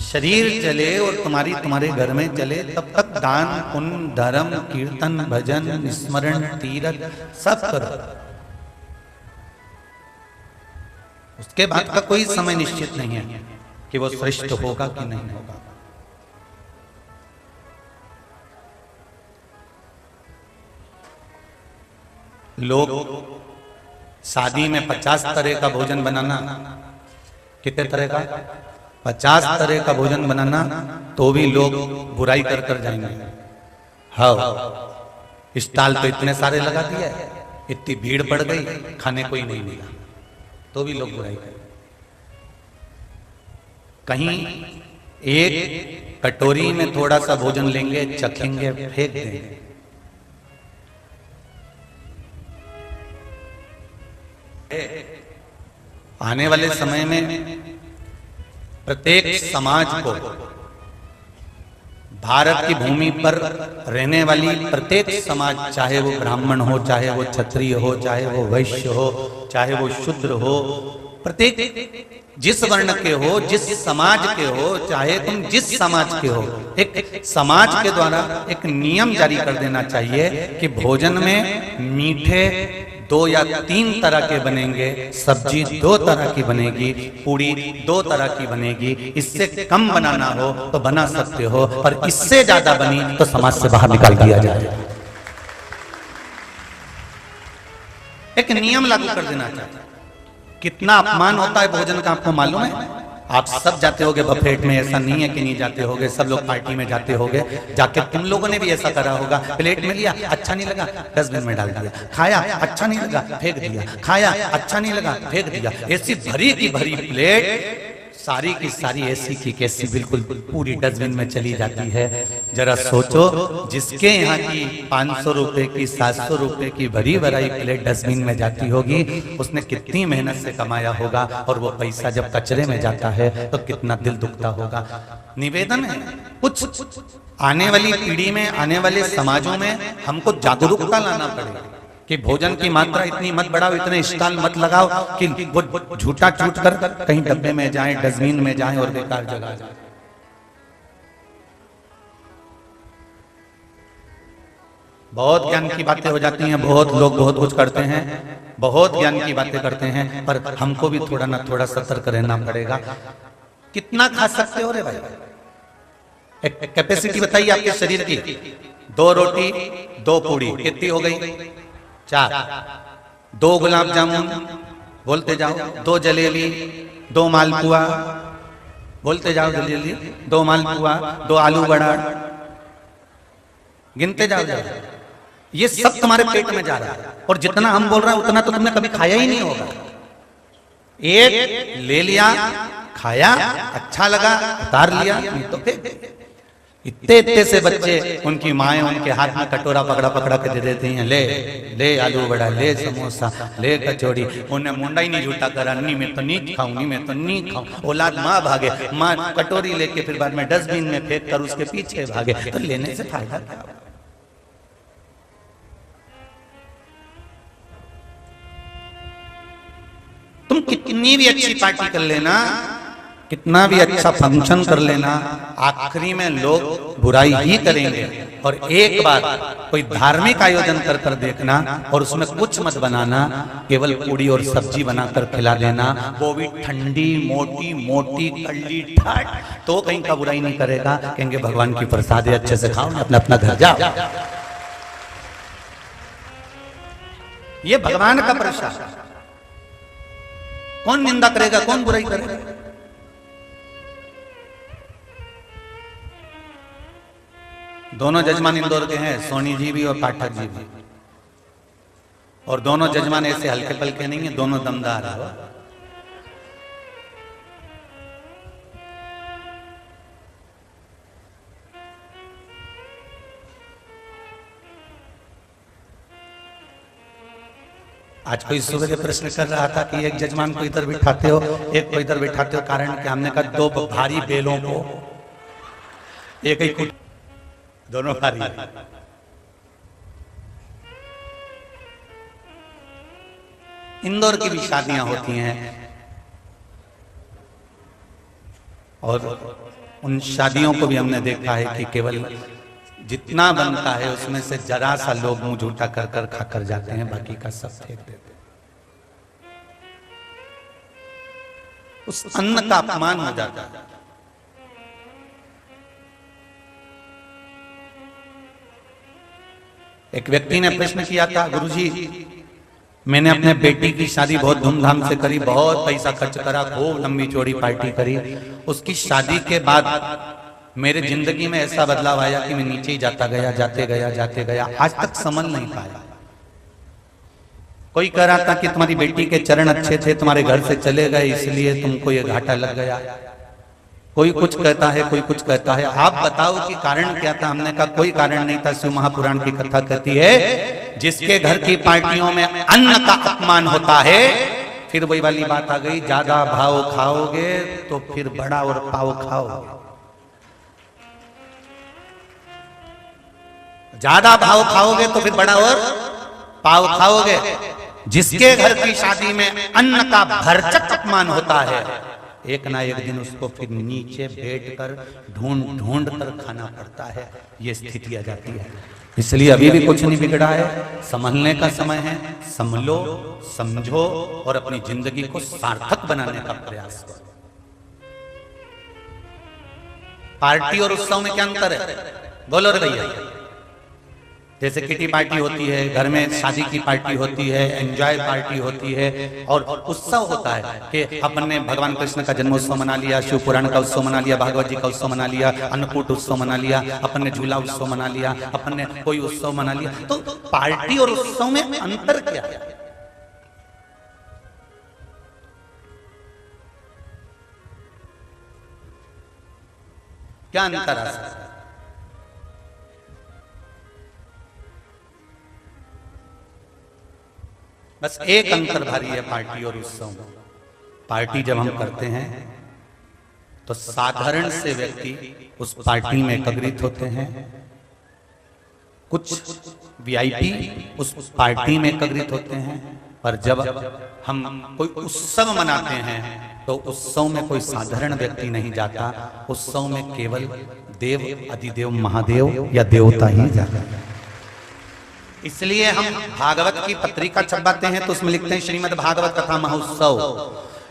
शरीर चले और तुम्हारे घर में चले, तब तक दान पुण्य धर्म कीर्तन भजन स्मरण तीर्थ सब करो। उसके बाद का कोई समय निश्चित नहीं है कि वो श्रेष्ठ होगा कि नहीं होगा। लोग शादी में 50 तरह का भोजन बनाना, कितने तरह का, 50 तरह का भोजन बनाना, तो भी लोग बुराई कर कर जाएंगे। हाँ, स्टॉल तो इतने सारे लगा दिया, इतनी भीड़ पड़ गई, खाने कोई नहीं मिला, तो भी लोग बुराई कर। कहीं एक कटोरी में थोड़ा सा भोजन लेंगे, चखेंगे, फेंक देंगे। आने वाले समय में प्रत्येक समाज को, भारत की भूमि पर रहने वाली प्रत्येक समाज, चाहे वो ब्राह्मण हो, चाहे वो क्षत्रिय हो, चाहे वो वैश्य हो, चाहे वो शूद्र हो, प्रत्येक जिस वर्ण के हो, जिस समाज के हो, चाहे तुम जिस समाज के हो, एक समाज के द्वारा एक नियम जारी कर देना चाहिए कि भोजन में मीठे 2 या 3 तरह के बनेंगे, सब्जी 2 तरह की बनेगी, पूड़ी 2 तरह की बनेगी। इससे कम बनाना हो तो बना सकते हो, पर इससे ज्यादा बनी तो समाज से बाहर निकाल दिया जाए। एक नियम लागू कर देना चाहिए। कितना अपमान होता है भोजन का, आपको मालूम है? आप सब जाते होगे बफेट में, ऐसा नहीं है कि नहीं जाते होगे, सब लोग पार्टी में जाते होगे, जाके तुम लोगों ने भी ऐसा करा होगा। प्लेट में लिया, अच्छा नहीं लगा, डस्टबिन में डाल दिया, खाया अच्छा नहीं लगा, फेंक दिया, खाया अच्छा नहीं लगा, फेंक दिया। ऐसी भरी की भरी प्लेट सारी की सारी ऐसी की कैसी बिल्कुल पूरी डस्टबिन में चली जाती है। जरा सोचो, जिसके यहाँ की 500 रुपए की 700 रुपए की भरी भराई प्लेट डस्टबिन में जाती होगी, उसने कितनी मेहनत से कमाया होगा, और वो पैसा जब कचरे में जाता है तो कितना दिल दुखता होगा। निवेदन है, कुछ आने वाली पीढ़ी में, आने वाले समाजों में हमको जागरूकता लाना पड़ेगा कि भोजन की मात्रा इतनी मत बढ़ाओ, इतने स्टॉल मत लगाओ कि वो झूठा छूट कर कहीं डब्बे में जाए, डस्टबिन में जाए और बेकार जगह जाए। बहुत ज्ञान की बातें हो जाती हैं, बहुत लोग बहुत कुछ करते हैं, बहुत ज्ञान की बातें करते हैं, पर हमको भी थोड़ा ना थोड़ा सतर्क रहना पड़ेगा। कितना खा सकते हो रे भाई? एक कैपेसिटी बताइए आपके शरीर की। 2 रोटी 2 पूड़ी कितनी हो गई? 4। 2 गुलाब जामुन, बोलते जाओ, 2 जलेबी, 2 मालपुआ, बोलते जाओ जल्दी, 2 मालपुआ, 2 आलू बड़ा, गिनते जाओ। ये सब तुम्हारे पेट में जा रहा है, और जितना हम बोल रहे हैं उतना तो तुमने कभी खाया ही नहीं होगा। एक ले लिया, खाया, अच्छा लगा, उतार लिया, नहीं तो फिर इतने इतने से बच्चे उनकी माएं उनके हाथ में कटोरा पकड़ा पकड़ा के दे देती हैं, ले ले आलू बड़ा, ले समोसा, ले कचौड़ी। उन्हें मुंडा ही नहीं झूठा करा, नहीं मैं तो नहीं खाऊंगी, मैं तो नहीं खाऊं। औलाद माँ भागे, माँ कटोरी लेके फिर बाद में डस्टबिन में फेंक कर उसके पीछे भागे, तो लेने से फायदा क्या? तुम कितनी भी अच्छी पार्टी कर लेना, कितना भी अच्छा फंक्शन कर लेना, आखिरी में लोग बुराई ही करेंगे। और एक बार कोई धार्मिक आयोजन कर कर देखना और उसमें कुछ मत बनाना, केवल पूड़ी और सब्जी बनाकर खिला देना, वो भी ठंडी मोटी मोटी कल्ली ठाट, तो कहीं का बुराई नहीं करेगा। कहेंगे भगवान की प्रसाद है, अच्छे से खाओ, अपना अपना घर जाओ। ये भगवान का प्रसाद, कौन निंदा करेगा, कौन बुराई करेगा? दोनों जजमान इंदौर के हैं, सोनी जी भी और पाठक जी भी, और दोनों जजमान ऐसे हल्के पलके नहीं है, दोनों दमदार है। आज कोई सुबह प्रश्न कर रहा था कि एक जजमान को इधर बिठाते हो, एक को इधर बिठाते हो, कारण क्या? हमने कहा दो भारी बेलों को एक ही, दोनों भारी। इंदौर की भी शादियां होती हैं और उन शादियों को भी हमने देखा है कि केवल जितना बनता है उसमें से जरा सा लोग मुंह झूठा कर कर खाकर जाते हैं, बाकी का सब फेंक देते हैं। उस अन्न का अपमान हो जाता है। एक व्यक्ति ने प्रश्न किया था, गुरुजी मैंने अपने बेटी की शादी बहुत धूमधाम से करी, बहुत पैसा खर्च करा, खूब लंबी चौड़ी पार्टी करी। उसकी शादी के बाद मेरे जिंदगी में ऐसा बदलाव आया कि मैं नीचे ही जाता गया, जाते गया, आज तक संभल नहीं पाया। कोई कह रहा था कि तुम्हारी बेटी के चरण अच्छे थे, तुम्हारे घर से चले गए, इसलिए तुमको ये घाटा लग गया। कोई कुछ कहता है, कोई कुछ कहता है। आप बताओ कि कारण क्या था? हमने कहा कोई कारण नहीं था। शिव महापुराण की कथा कहती है, जिसके घर की पार्टियों में अन्न का अपमान होता है, फिर वही वाली बात आ गई, ज्यादा भाव खाओगे तो फिर बड़ा और पाव खाओगे। ज्यादा भाव खाओगे तो फिर बड़ा और पाव खाओगे। जिसके घर की शादी में अन्न का भरचक अपमान होता है, एक ना एक दिन उसको फिर नीचे बैठकर ढूंढ ढूंढ कर खाना पड़ता है। ये स्थिति आ जाती है। इसलिए अभी भी कुछ नहीं बिगड़ा है, संभलने का समय है। संभलो, समझो और अपनी जिंदगी को सार्थक बनाने का प्रयास करो। पार्टी और उत्सव में क्या अंतर है? बोलो रे भैया। जैसे किटी पार्टी होती है, घर में शादी की पार्टी होती है, एंजॉय पार्टी होती है, और उत्सव होता है कि अपन ने भगवान कृष्ण का जन्मोत्सव मना लिया, शिव पुराण का उत्सव मना लिया, भागवत जी का उत्सव मना लिया, अन्नकूट उत्सव मना लिया, अपन ने झूला उत्सव मना लिया, अपन ने कोई उत्सव मना लिया। तो पार्टी और उत्सव में अंतर क्या है? क्या अंतर आ सकता है? बस एक अंतर भारी है पार्टी और उत्सव में। पार्टी जब हम करते हैं तो साधारण से व्यक्ति उस पार्टी में एकत्रित होते हैं, कुछ वीआईपी उस पार्टी में एकत्रित होते हैं। पर जब हम कोई उत्सव मनाते हैं तो उत्सव में कोई साधारण व्यक्ति नहीं जाता, उत्सव में केवल देव, अधिदेव, महादेव या देवता ही जाता है। इसलिए हम भागवत की पत्रिका छपवाते हैं तो उसमें लिखते हैं श्रीमद् भागवत कथा महोत्सव।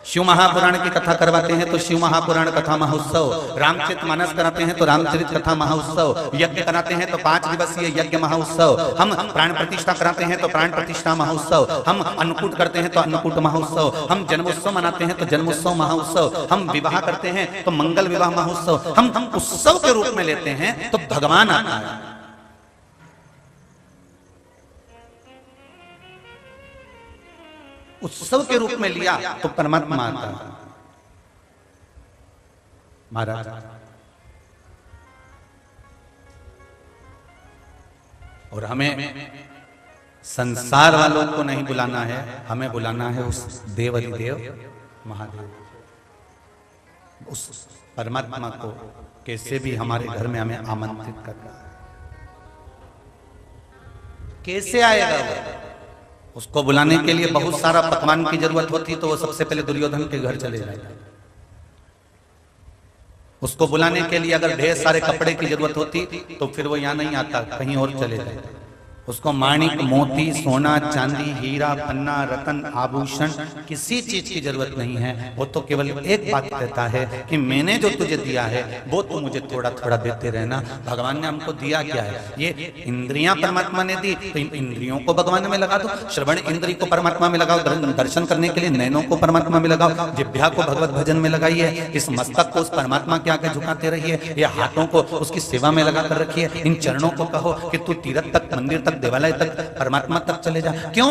शिव महापुराण की कथा करवाते हैं तो शिव महापुराण कथा महोत्सव। रामचरितमानस कराते हैं तो रामचरित कथा महोत्सव। यज्ञ कराते हैं तो 5 दिवसीय यज्ञ महोत्सव। हम प्राण प्रतिष्ठा कराते हैं तो प्राण प्रतिष्ठा महोत्सव। हम अन्नकूट करते हैं तो अन्नकूट महोत्सव। हम जन्मोत्सव मनाते हैं तो जन्मोत्सव महोत्सव। हम विवाह करते हैं तो मंगल विवाह महोत्सव। हम उत्सव के रूप में लेते हैं तो भगवान आता है। उत्सव के रूप में लिया तो परमात्मा आता है। महाराज और हमें संसार वालों को नहीं बुलाना है, हमें बुलाना है उस देवाधिदेव महादेव, उस परमात्मा को कैसे भी हमारे घर में हमें आमंत्रित करना। कैसे आएगा वो? उसको बुलाने के लिए बहुत सारा पकवान की जरूरत होती तो वो सबसे पहले दुर्योधन के घर चले जाएगा। उसको बुलाने के लिए अगर ढेर सारे कपड़े की जरूरत होती तो फिर वो यहाँ नहीं आता, कहीं और चले जाता। उसको माणिक मोती सोना चांदी हीरा पन्ना रतन आभूषण किसी चीज की जरूरत नहीं है। वो तो केवल एक बात कहता है कि मैंने जो तुझे दिया है वो तू मुझे थोड़ा थोड़ा देते रहना। भगवान ने हमको दिया क्या है? ये इंद्रियां परमात्मा ने दी तो इन इंद्रियों को भगवान में लगा दो। श्रवण इंद्री को परमात्मा में लगाओ, दर्शन करने के लिए नैनों को परमात्मा में लगाओ, जिह्वा को भगवत भजन में लगाइए, इस मस्तक को उस परमात्मा के आगे झुकाते रहिए, ये हाथों को उसकी सेवा में लगा कर रखिए, इन चरणों को कहो कि तू तीर्थ तक मंदिर तक देवालय तक परमात्मा तक चले जा। क्यों?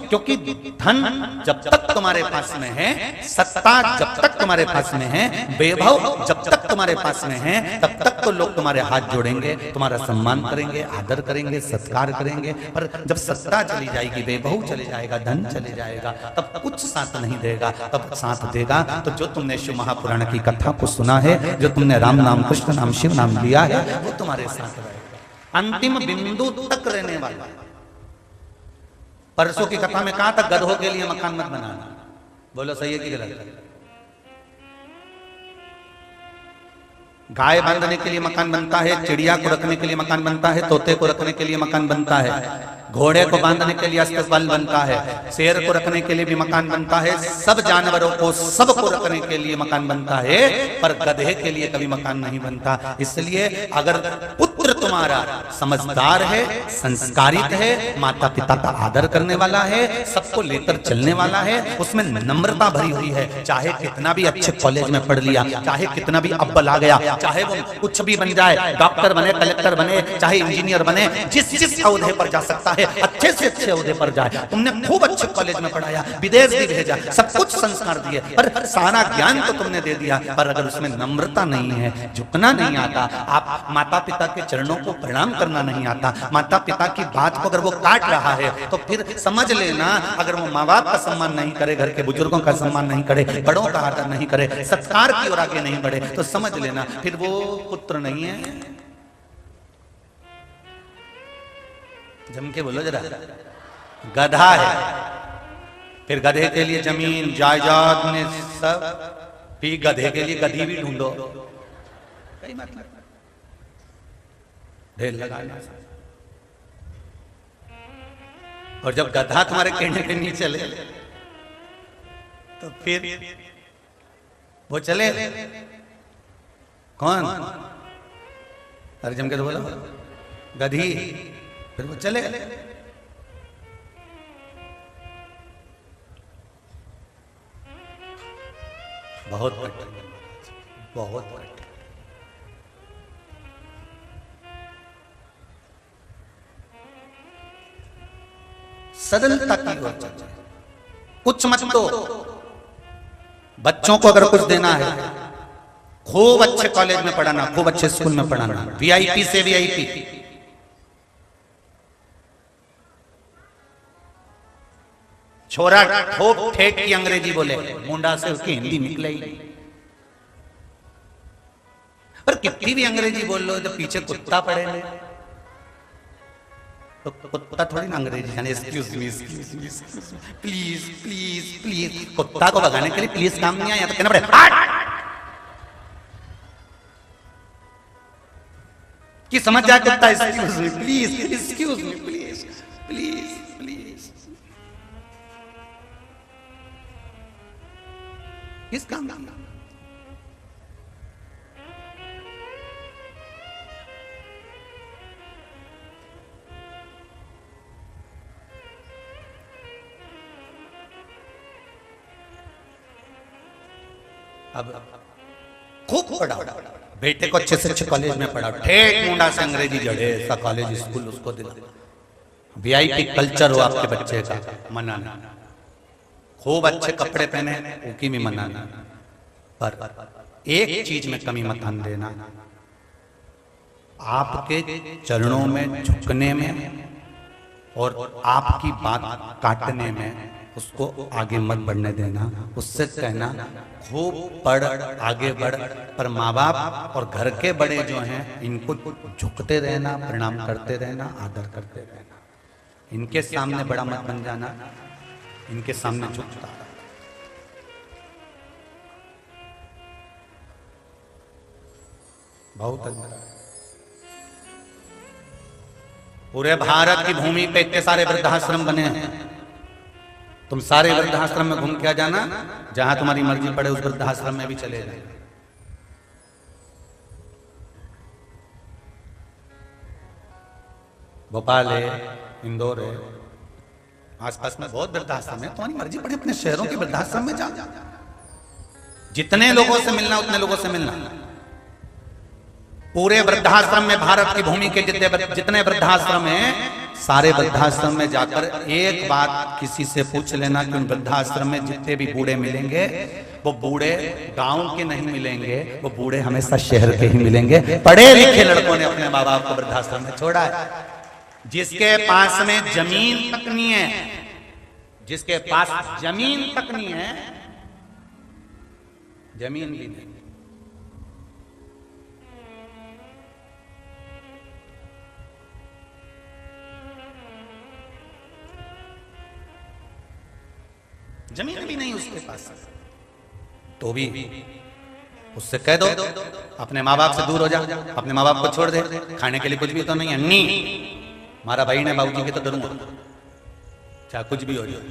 क्योंकि धन जब तक तुम्हारे पास में है, सत्ता जब तक तुम्हारे पास में है, वैभव जब तक तुम्हारे पास में है, तब तक तो लोग तुम्हारे हाथ जोड़ेंगे, तुम्हारा सम्मान करेंगे, आदर करेंगे, सत्कार करेंगे। पर जब सत्ता चली जाएगी, वैभव चले जाएगा, धन चले जाएगा, तब कुछ साथ नहीं देगा। तब साथ देगा तो जो तुमने शिव महापुराण की कथा को सुना है, जो तुमने राम नाम कृष्ण नाम शिव नाम लिया है, वो तुम्हारे साथ रहेगा, अंतिम बिंदु तक रहने वाला। परसों की कथा में कहा था गधों के लिए मकान मत बनाना। बोलो सही है कि गलत? गाय बांधने के लिए मकान बनता है, चिड़िया को रखने के लिए मकान बनता है, तोते को रखने के लिए मकान बनता है, घोड़े को बांधने के लिए अस्पताल बनता है, शेर को रखने के लिए भी मकान बनता है, सब जानवरों को सबको रखने के लिए मकान बनता है, पर गधे के लिए कभी मकान नहीं बनता। इसलिए अगर पुत्र तुम्हारा समझदार है, संस्कारित है, माता पिता का आदर करने वाला है, सबको लेकर चलने वाला है, उसमें नम्रता भरी हुई है, चाहे कितना भी अच्छे कॉलेज में पढ़ लिया, चाहे कितना भी अव्वल आ गया, चाहे वो कुछ भी बन जाए, डॉक्टर बने, कलेक्टर बने, चाहे इंजीनियर बने, जिस औहदे पर जा सकता है, अच्छे से अच्छे औहदे पर जाए। तुमने खूब अच्छे कॉलेज में पढ़ाया, विदेश भी भेजा, सब कुछ संस्कार दिए, पर सारा ज्ञान तो तुमने दे दिया, पर अगर उसमें नम्रता नहीं है, झुकना नहीं आता, आप माता पिता के चरणों को प्रणाम करना नहीं आता, माता पिता की बात को अगर वो काट रहा है तो फिर समझ लेना, अगर वो माँ बाप का सम्मान नहीं करे, घर के बुजुर्गों का सम्मान नहीं करे, बड़ों का आदर नहीं करे, सत्कार की ओर आगे नहीं बढ़े, तो समझ लेना फिर वो पुत्र नहीं है। जम के बोलो जरा, गधा है। फिर गधे के लिए जमीन जायदाद में सब, फिर गधे के लिए गधी भी ढूंढो, कई मतलब ढेर लगाना। और जब गधा तुम्हारे कहने पे नहीं चले तो फिर वो चले कौन? अरे जम के तो बोलो, गधी। फिर वो चले। बहुत कठिन, बहुत कठिन। सरलता की ओर चलते, कुछ मत दो। बच्चों को अगर कुछ देना है, खूब अच्छे कॉलेज में पढ़ाना, खूब अच्छे स्कूल में पढ़ाना, वीआईपी से वीआईपी। छोरा ठोक ठेठ की अंग्रेजी बोले, मुंडा से उसकी हिंदी निकले ही नहीं। पर कितनी भी अंग्रेजी बोल लो, जब पीछे कुत्ता पड़े ले तो कुत्ता थोड़ी ना अंग्रेजी जाने। Excuse me, please please please. कुत्ता को भगाने के लिए प्लीज काम नहीं आया तो कहना पड़े कि समझ जाए कुत्ता। Excuse me please, excuse me please please please. किस काम का? अब खूब पढ़ा, बेटे को अच्छे से अच्छे कॉलेज में पढ़ा, ठेठ मुंडा से अंग्रेजी जड़े, ऐसा कॉलेज स्कूल उसको दिला। वीआईपी कल्चर हो आपके बच्चे का, मना नहीं। खूब अच्छे कपड़े पहने, उनकी भी मना ना, पर एक चीज में कमी मत आन देना, आपके चरणों में झुकने में और आपकी बात काटने में उसको आगे मत बढ़ने देना। उससे कहना खूब पढ़, आगे बढ़, पर माँ बाप और घर के बड़े जो हैं इनको झुकते रहना, प्रणाम करते रहना, आदर करते रहना। इनके सामने बड़ा मत बन जाना, इनके सामने झुकता। बहुत अच्छा। पूरे भारत की भूमि पे इतने सारे वृद्धाश्रम बने हैं, तुम सारे वृद्धाश्रम में घूम के आ जाना, जहां तुम्हारी मर्जी पड़े उस वृद्धाश्रम में भी चले जाए। भोपाल है, इंदौर है, आसपास में बहुत वृद्धाश्रम है, तुम्हारी मर्जी पड़े अपने शहरों के वृद्धाश्रम में जाओ, जितने लोगों से मिलना उतने लोगों से मिलना। पूरे वृद्धाश्रम में, भारत की भूमि के जितने वृद्धाश्रम हैं, सारे वृद्धाश्रम में जाकर एक बात किसी से पूछ लेना कि उन वृद्धाश्रम में जितने भी बूढ़े मिलेंगे वो बूढ़े गांव के नहीं मिलेंगे, वो बूढ़े हमेशा शहर के ही मिलेंगे। पढ़े लिखे लड़कों ने अपने माँ बाप को वृद्धाश्रम में छोड़ा है। जिसके पास में जमीन तक नहीं है, जिसके पास जमीन तक नहीं है, जमीन भी नहीं, जमीन भी नहीं उसके पास, तो भी उससे कह दो अपने माँ बाप से दूर हो जा, अपने माँ बाप को छोड़ दे, खाने के लिए कुछ भी तो नहीं है, नहीं हमारा भाई ने बाबूजी के तो डरूंगा, चाहे कुछ भी हो जाए।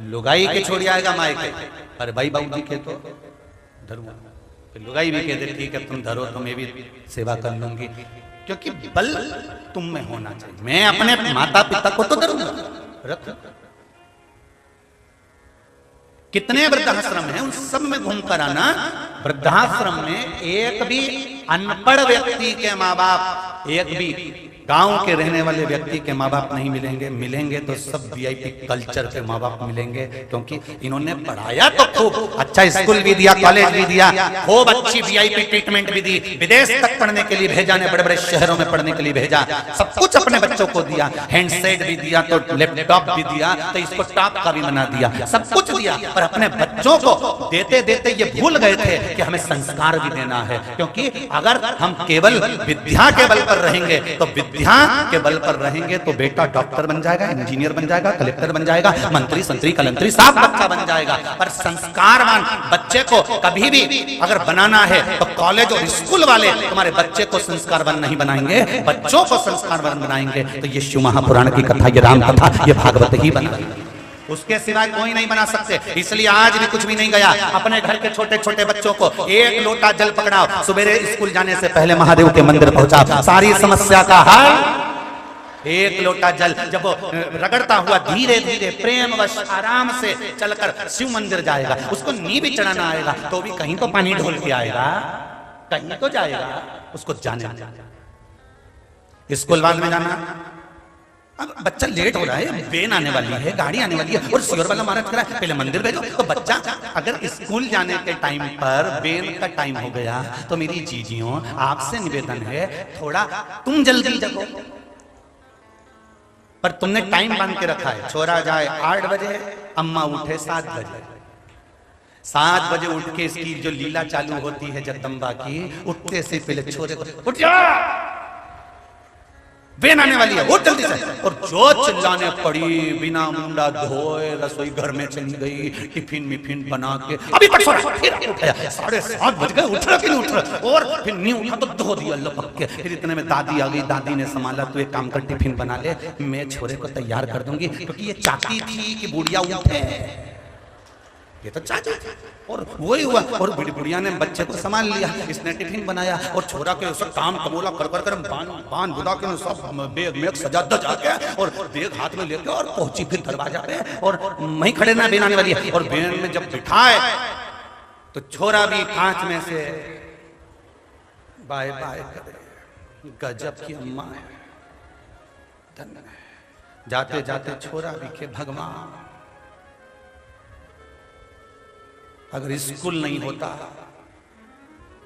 लुगाई के छोड़ आएगा माए के, पर भाई बाबूजी के तो धरूंगा। फिर लुगाई भी कह दे ठीक है तुम धरो, तो मैं भी सेवा कर लूंगी, क्योंकि बल तुम में होना चाहिए। मैं अपने माता पिता को तो धरूंगा, रख। कितने वृद्धाश्रम हैं, उन सब में घूमकर आना। वृद्धाश्रम में एक भी अनपढ़ व्यक्ति के माँ बाप, एक भी गांव के रहने वाले व्यक्ति के माँ बाप नहीं मिलेंगे। मिलेंगे तो सब वीआईपी कल्चर के माँ बाप मिलेंगे, क्योंकि इन्होंने पढ़ाया तो खूब अच्छा, स्कूल भी दिया, कॉलेज भी दिया, खूब अच्छी वीआईपी ट्रीटमेंट भी दी, विदेश तक पढ़ने के लिए भेजा, ने बड़े बड़े शहरों में पढ़ने के लिए भेजा, सब कुछ अपने बच्चों को दिया, हैंडसेट भी दिया, तो लैपटॉप भी दिया, तो इसको टॉप का भी बना दिया, सब कुछ दिया। पर अपने बच्चों को देते देते ये भूल गए थे कि हमें संस्कार भी देना है, क्योंकि अगर हम केवल विद्या के बल पर रहेंगे तो विद्या के बल पर रहेंगे तो बेटा डॉक्टर बन जाएगा, इंजीनियर बन जाएगा, कलेक्टर बन जाएगा, मंत्री संतरी कलंतरी सब बच्चा बन जाएगा। पर संस्कारवान बच्चे को कभी भी अगर बनाना है तो कॉलेज और स्कूल वाले तुम्हारे बच्चे को संस्कारवान नहीं बनाएंगे, बच्चों को संस्कारवान बनाएंगे। तो ये शिव महापुराण की कथा, ये राम कथा, ये भागवत ही बनाएंगे, उसके सिवाय कोई नहीं बना सकते। इसलिए आज भी कुछ भी नहीं गया, अपने घर के छोटे छोटे बच्चों को एक लोटा जल पकड़ाओ, सुबेरे स्कूल जाने से पहले महादेव के मंदिर पहुंचाओ, सारी समस्या का हल एक लोटा जल। जब वो रगड़ता हुआ धीरे धीरे प्रेमवश आराम से चलकर शिव मंदिर जाएगा, उसको नी भी चढ़ाना आएगा तो भी कहीं तो पानी ढोल के आएगा, कहीं तो जाएगा, उसको जाने स्कूल वाले में जाना। अब बच्चा लेट हो रहा है, वेन आने वाली है, गाड़ी आने वाली है, और सियोर वाला महाराज कह रहा है पहले मंदिर भेजो। तो बच्चा अगर स्कूल जाने के टाइम पर वेन का टाइम हो गया तो मेरी जीजियों आपसे निवेदन है थोड़ा तुम जल्दी जगो, पर तुमने टाइम बांध के रखा है, छोरा जाए 8 बजे, अम्मा उठे 7 बजे। 7 बजे उठ के इसकी जो लीला चालू होती है जगदम्बा की, उठते से पहले छोरे को उठ जा, वेन आने वाली है, वो जल्दी से। और जो चिल्लाने पड़ी, बिना मुंडा धोए रसोई घर में चली गई, टिफिन मिफिन बना के अभी तक सो रहा, फिर उठाया 7:30 बज गए, उठ रहा कि नहीं उठ रहा, और फिर नहीं उठा तो धो दिया लपक के। फिर इतने में दादी आ गई, दादी ने संभाला, तू एक काम कर टिफिन बना ले, मैं छोरे को तैयार कर दूंगी, क्योंकि ये चाहती थी कि बुढ़िया उठे, ये तो चाहती थी। और वही हुआ, और बुढ़िया ने बच्चे को संभाल लिया, इसने टिफिन बनाया, और छोरा के सब काम कमोला कर कर बांध बुदा के सब बैग में सजा दजा के, और बैग हाथ में लेके और पहुंची फिर दरवाजा पे, और वहीं खड़े ना बेन आने वाली है। और बेन में जब बिठाए तो छोरा भी कांच में से बाय बाय करे, गजब की अम्मा है, धन्य है। जाते जाते छोरा भी के भगवान अगर स्कूल नहीं होता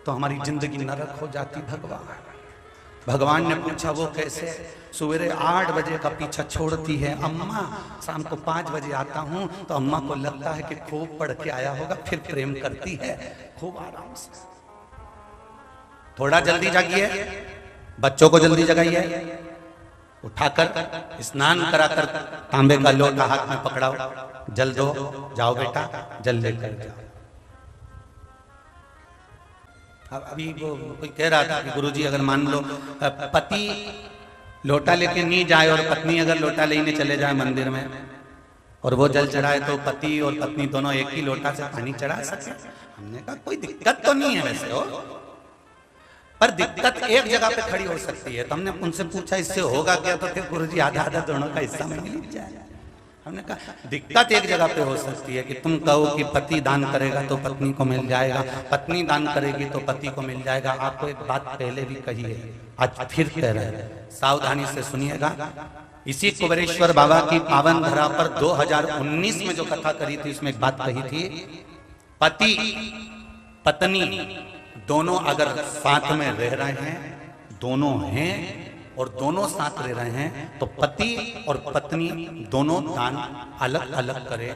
तो हमारी जिंदगी नरक हो जाती। भगवान ने पूछा वो कैसे? सवेरे 8 बजे का पीछा छोड़ती है अम्मा, शाम को 5 बजे आता हूं तो अम्मा को लगता है कि खूब पढ़ के आया होगा, फिर प्रेम करती है खूब आराम से। थोड़ा जल्दी जागिए, बच्चों को जल्दी जगाइए, उठाकर स्नान कराकर तांबे का लोटा हाथ में पकड़ाओ, जल दो, जाओ बेटा जल लेकर जाओ। अभी वो कोई कह रहा था कि गुरुजी अगर मान लो पति लोटा लेके नहीं जाए और पत्नी अगर लोटा लेने चले जाए मंदिर में और वो जल चढ़ाए तो पति और पत्नी दोनों एक ही लोटा से पानी चढ़ा सके। हमने कहा कोई दिक्कत तो नहीं है वैसे हो, पर दिक्कत एक जगह पे खड़ी हो सकती है। तो हमने उनसे पूछा इससे होगा क्या? तो फिर गुरुजी आधा आधा दोनों का हिस्सा में मिल जाए। हमने कहा दिक्कत एक जगह पे हो सकती है कि तुम कहो कि पति दान करेगा तो पत्नी को मिल जाएगा, पत्नी दान करेगी तो पति को मिल जाएगा। आपको एक बात पहले भी कही है, आज फिर कह रहे हैं, सावधानी से सुनिएगा। इसी कुबेरेश्वर बाबा की पावन धरा पर 2019 में जो कथा करी थी उसमें एक बात कही थी, पति पत्नी दोनों अगर साथ में रह रहे हैं, दोनों हैं और दोनों साथ रह रहे हैं, तो पति और पत्नी दोनों दान अलग अलग करे,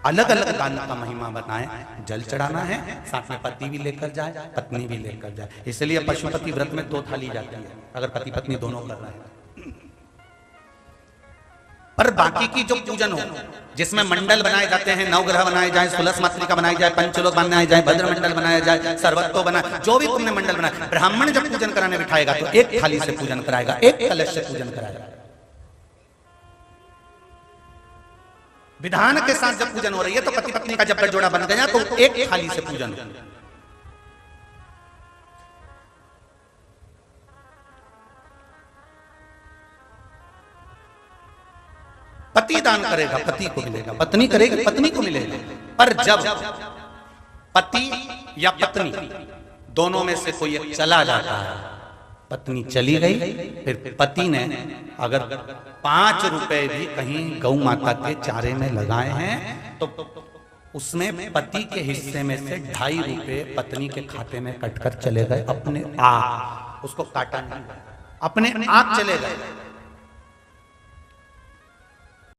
अलग अलग दान का महिमा बनाए। जल चढ़ाना है, साथ में पति भी लेकर जाए, पत्नी भी लेकर जाए। इसलिए पशुपति व्रत में 2 थाली जाती है अगर पति पत्नी दोनों कर रहे हैं। पर बाकी की जो पूजन हो, जिसमें मंडल बनाए जाते हैं, नवग्रह बनाए जाए, सुलस मातृका बनाई जाए, पंचलोक बनाए जाए, भद्र मंडल बनाया जाए, सर्वत्व बनाए, जो भी तुमने मंडल बनाया, ब्राह्मण जब पूजन कराने बिठाएगा तो एक थाली से पूजन कराएगा, एक कलश से पूजन कराएगा। विधान के साथ जब पूजन हो रही है तो पति पत्नी का जब गठजोड़ा बन गया तो एक थाली से पूजन। पति दान करेगा पति को मिलेगा, पत्नी करेगी पत्नी को मिलेगा। पर जब पति या पत्नी दोनों में से कोई एक चला जाता है, पत्नी चली गई, फिर पति ने अगर 5 रुपए भी कहीं गौ माता के चारे में लगाए हैं तो उसमें पति के हिस्से में से 2.5 रुपए पत्नी के खाते में कटकर चले गए अपने आप। उसको काटा नहीं, अपने आप चले गए।